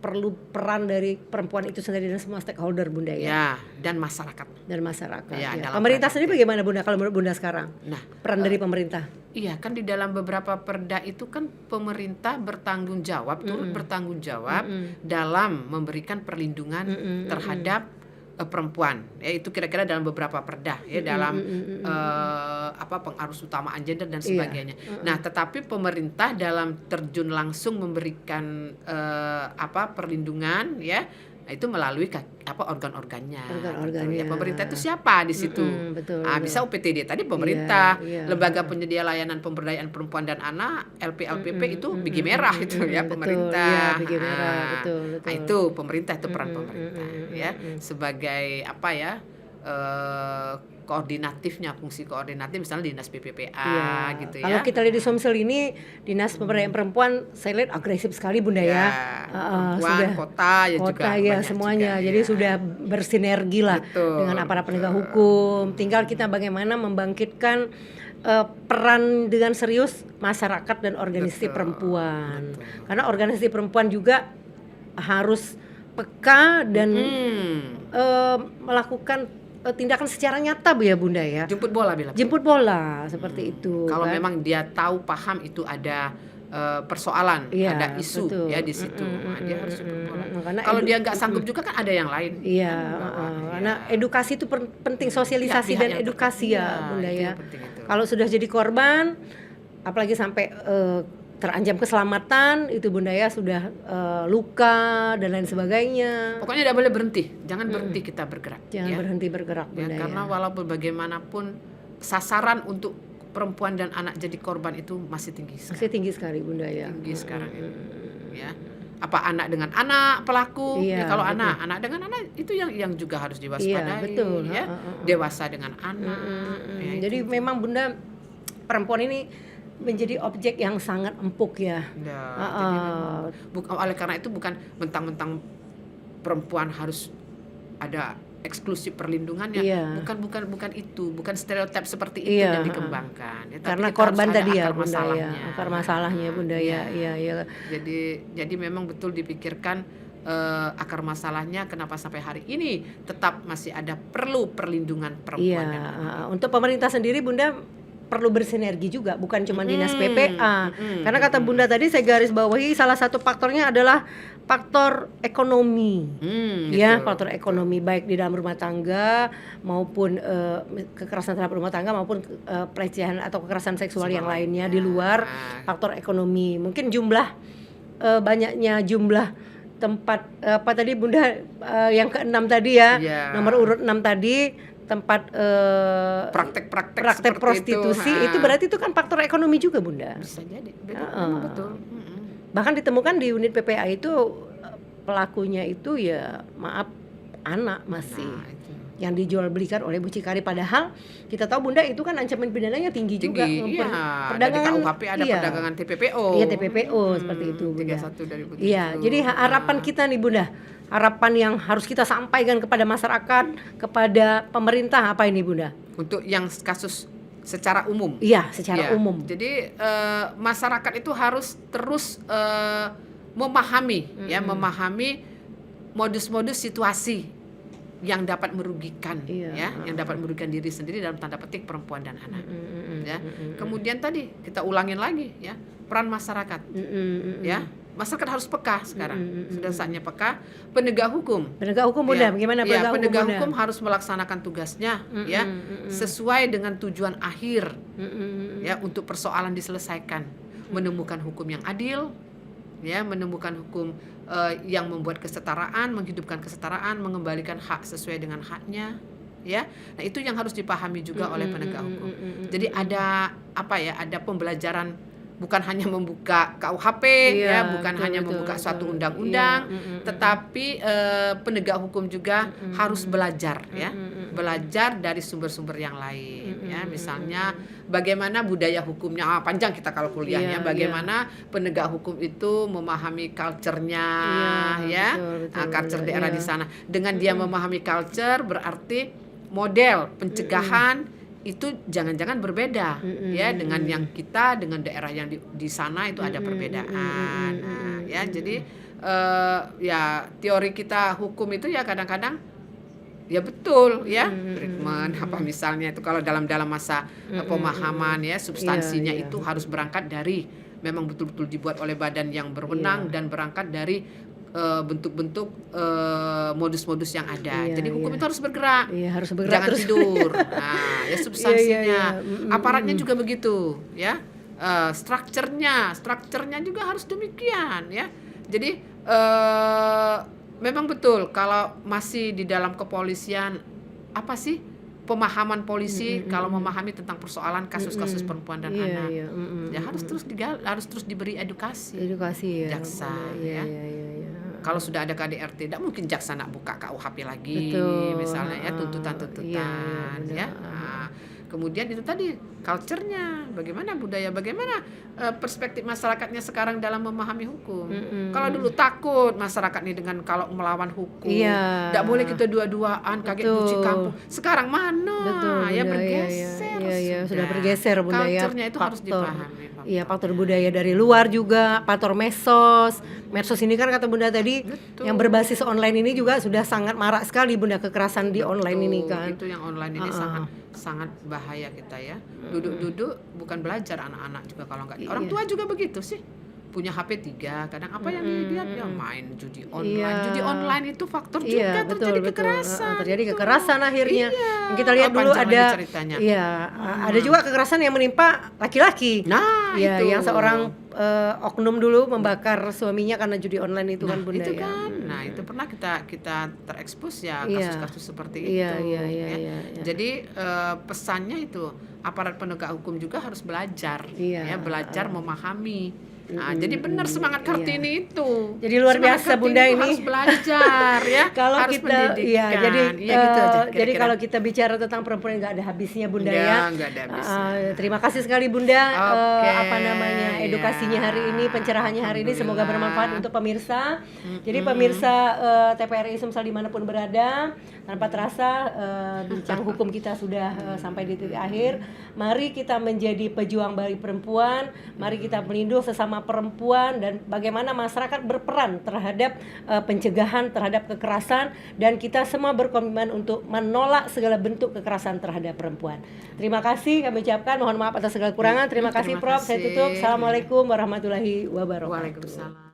perlu peran dari perempuan itu sendiri dan semua stakeholder, Bunda ya. Ya, dan masyarakat. Dan masyarakat. Ya, Ya. dalam Pemerintah peran sendiri bagaimana, Bunda, kalau menurut Bunda sekarang? Nah, Peran dari pemerintah. iya kan di dalam beberapa perda itu kan pemerintah bertanggung jawab, turut bertanggung jawab dalam memberikan perlindungan terhadap perempuan. Ya, itu kira-kira dalam beberapa perda ya, dalam pengarus utamaan gender dan sebagainya. Nah, tetapi pemerintah dalam terjun langsung memberikan perlindungan ya, itu melalui organ-organnya. Organ-organnya. Ya, pemerintah itu siapa di situ? Betul, Bisa UPTD tadi pemerintah, Iya. lembaga penyedia layanan pemberdayaan perempuan dan anak, LP-LPP itu bigi merah itu ya, Betul, pemerintah. iya, bigi merah, betul. Nah, itu pemerintah, itu peran pemerintah ya, sebagai koordinatifnya, fungsi koordinatif misalnya dinas PPPA gitu ya. Kalau kita lihat di Somsel ini, Dinas Pemberdayaan Perempuan, saya lihat agresif sekali, Bunda ya. Perempuan, Sudah kota ya juga kota ya banyak semuanya. juga, Jadi ya. sudah bersinergi lah Betul, dengan aparat penegak hukum. Tinggal kita bagaimana membangkitkan peran dengan serius masyarakat dan organisasi perempuan. Karena organisasi perempuan juga harus peka dan melakukan tindakan secara nyata, Bu ya, Bunda ya. Jemput bola bila. Jemput bola seperti itu. Kalau kan. memang dia tahu paham itu ada persoalan, Iya, ada isu betul. ya di situ. Nah, dia harus jemput bola. Karena Kalau dia nggak sanggup juga kan ada yang lain. Iya, karena edukasi itu penting, sosialisasi Pihak-pihak dan yang edukasi terkait. ya, Bunda Itu ya. yang penting itu. Kalau sudah jadi korban, apalagi sampai terancam keselamatan itu Bunda ya, sudah luka dan lain sebagainya. Pokoknya tidak boleh berhenti, jangan berhenti kita bergerak. Jangan berhenti bergerak Ya, Bunda karena ya. walaupun bagaimanapun sasaran untuk perempuan dan anak jadi korban itu masih tinggi sekali. Masih tinggi sekali Bunda ya. Tinggi sekarang ini. Ya. Apa anak dengan anak pelaku? Iya, Ya, kalau betul. anak dengan anak itu yang juga harus diwaspadai. Iya, betul. Ya. Dewasa dengan anak. Ya, Jadi itu. memang Bunda, perempuan ini menjadi objek yang sangat empuk ya. Ya, jadi memang oleh karena itu bukan mentang-mentang perempuan harus ada eksklusif perlindungannya. Iya. Bukan itu, bukan stereotip seperti itu Iya, yang dikembangkan. Ya, tapi Karena kita korban harus ada tadi ya akar Bunda ya, masalahnya. akar masalahnya Bunda ya. Iya. Iya. Jadi memang betul dipikirkan akar masalahnya kenapa sampai hari ini tetap masih ada perlu perlindungan perempuan dan anak. Untuk pemerintah sendiri Bunda perlu bersinergi juga, bukan cuma dinas PPA. Karena kata Bunda tadi saya garis bawahi, salah satu faktornya adalah faktor ekonomi. Ya, Betul. faktor ekonomi baik di dalam rumah tangga maupun kekerasan terhadap rumah tangga maupun pelecehan atau kekerasan seksual yang lainnya di luar faktor ekonomi. Mungkin banyaknya jumlah tempat apa tadi Bunda yang ke-6 tadi ya. Iya. Nomor urut 6 tadi tempat Praktek prostitusi itu berarti itu kan faktor ekonomi juga Bunda. bisa jadi memang betul. Bahkan ditemukan di unit PPA itu pelakunya itu ya maaf anak masih Nah, itu. yang dijual belikan oleh mucikari, padahal kita tahu Bunda itu kan ancaman pidananya tinggi juga. Iya, Perdagangan dari KUHP ada iya. perdagangan TPPO. Iya, TPPO seperti itu Bunda. 31 dari begitu. Iya, jadi harapan kita nih Bunda, harapan yang harus kita sampaikan kepada masyarakat, kepada pemerintah apa ini Bunda? Untuk yang kasus secara umum. Iya, secara Ya, umum. Jadi masyarakat itu harus terus memahami memahami modus-modus situasi yang dapat merugikan yang dapat merugikan diri sendiri dalam tanda petik perempuan dan anak. Ya. Kemudian tadi kita ulangin lagi ya, peran masyarakat. Ya. Masyarakat harus peka sekarang. Sudah saatnya peka. Penegak hukum. Penegak hukum Bunda, bagaimana penegak hukum penegak Bunda? hukum harus melaksanakan tugasnya ya sesuai dengan tujuan akhir ya untuk persoalan diselesaikan, menemukan hukum yang adil ya, menemukan hukum yang membuat kesetaraan, menghidupkan kesetaraan, mengembalikan hak sesuai dengan haknya ya. Nah, itu yang harus dipahami juga oleh penegak hukum. Jadi ada ada pembelajaran, bukan hanya membuka KUHP bukan hanya membuka suatu undang-undang, tetapi penegak hukum juga harus belajar belajar dari sumber-sumber yang lain ya, misalnya bagaimana budaya hukumnya, panjang kita kalau kuliahnya, bagaimana penegak hukum itu memahami culture-nya culture daerah di sana. Dengan dia memahami culture berarti model pencegahan itu jangan-jangan berbeda ya dengan yang kita, dengan daerah yang di sana itu ada perbedaan. Ya, jadi teori kita hukum itu ya kadang-kadang ya betul ya, treatment apa misalnya itu kalau dalam masa pemahaman ya, substansinya itu harus berangkat dari memang betul-betul dibuat oleh badan yang berwenang dan berangkat dari bentuk-bentuk modus-modus yang ada. Jadi hukum itu harus bergerak. Harus bergerak jangan terus. tidur. Nah, ya substansinya. Aparatnya juga begitu, ya. Strukturnya juga harus demikian, ya. Jadi memang betul kalau masih di dalam kepolisian apa sih pemahaman polisi kalau memahami tentang persoalan kasus-kasus perempuan dan anak. Ya harus terus diberi edukasi. Ya. Jaksa, ya. Kalau sudah ada KDRT, tidak mungkin jaksa nak buka KUHP lagi, misalnya ya tuntutan-tuntutan, ya. Nah, kemudian itu tadi culture-nya, bagaimana budaya, bagaimana perspektif masyarakatnya sekarang dalam memahami hukum. Kalau dulu takut masyarakat nih dengan kalau melawan hukum, tidak boleh kita dua-duaan, kaget cuci kampung. Sekarang mana? Ya bergeser. Sudah bergeser Bunda ya. Culture-nya itu harus dipahami. Iya, faktor budaya dari luar juga, faktor medsos. Medsos ini kan kata Bunda tadi yang berbasis online ini juga sudah sangat marak sekali Bunda, kekerasan di online ini kan. Itu yang online ini sangat bahaya kita ya. Duduk-duduk bukan belajar anak-anak juga kalau enggak. Orang tua juga begitu sih. punya HP 3, kadang apa yang dilihat ya main judi online. Iya. Judi online itu faktor juga Iya, terjadi betul. kekerasan. Terjadi tuh. kekerasan akhirnya. Iya. Yang kita lihat dulu Panjang ada lagi ceritanya. iya, ada juga kekerasan yang menimpa laki-laki. Nah, Ya, itu. yang seorang oknum dulu membakar suaminya karena judi online itu Nah, kan Bunda itu ya. kan. Nah, itu pernah kita terekspos ya Iya. kasus-kasus seperti Iya, itu. iya, iya, ya. iya. Jadi pesannya itu aparat penegak hukum juga harus belajar, Iya. ya belajar memahami. Nah, jadi benar semangat Kartini itu. Jadi luar Semangat biasa, Kartini Bunda itu ini. harus belajar ya. Kalau harus kita pendidikan. iya, jadi Iya, gitu aja jadi kira-kira. kalau kita bicara tentang perempuan nggak ada habisnya Bunda Iya, ya. nggak ada habisnya. Terima kasih sekali Bunda Oke, apa namanya edukasinya ya. hari ini, pencerahannya hari ini semoga Alhamdulillah. bermanfaat untuk pemirsa. Jadi pemirsa TPRI Sumsel dimanapun berada, tanpa terasa bincang hukum kita sudah sampai di titik akhir. Mari kita menjadi pejuang bagi perempuan, mari kita melindungi sesama perempuan dan bagaimana masyarakat berperan terhadap pencegahan terhadap kekerasan dan kita semua berkomitmen untuk menolak segala bentuk kekerasan terhadap perempuan. Terima kasih kami ucapkan, mohon maaf atas segala kekurangan. Terima kasih Terima Prof. Saya kasih. tutup. Assalamualaikum warahmatullahi wabarakatuh. Waalaikumsalam.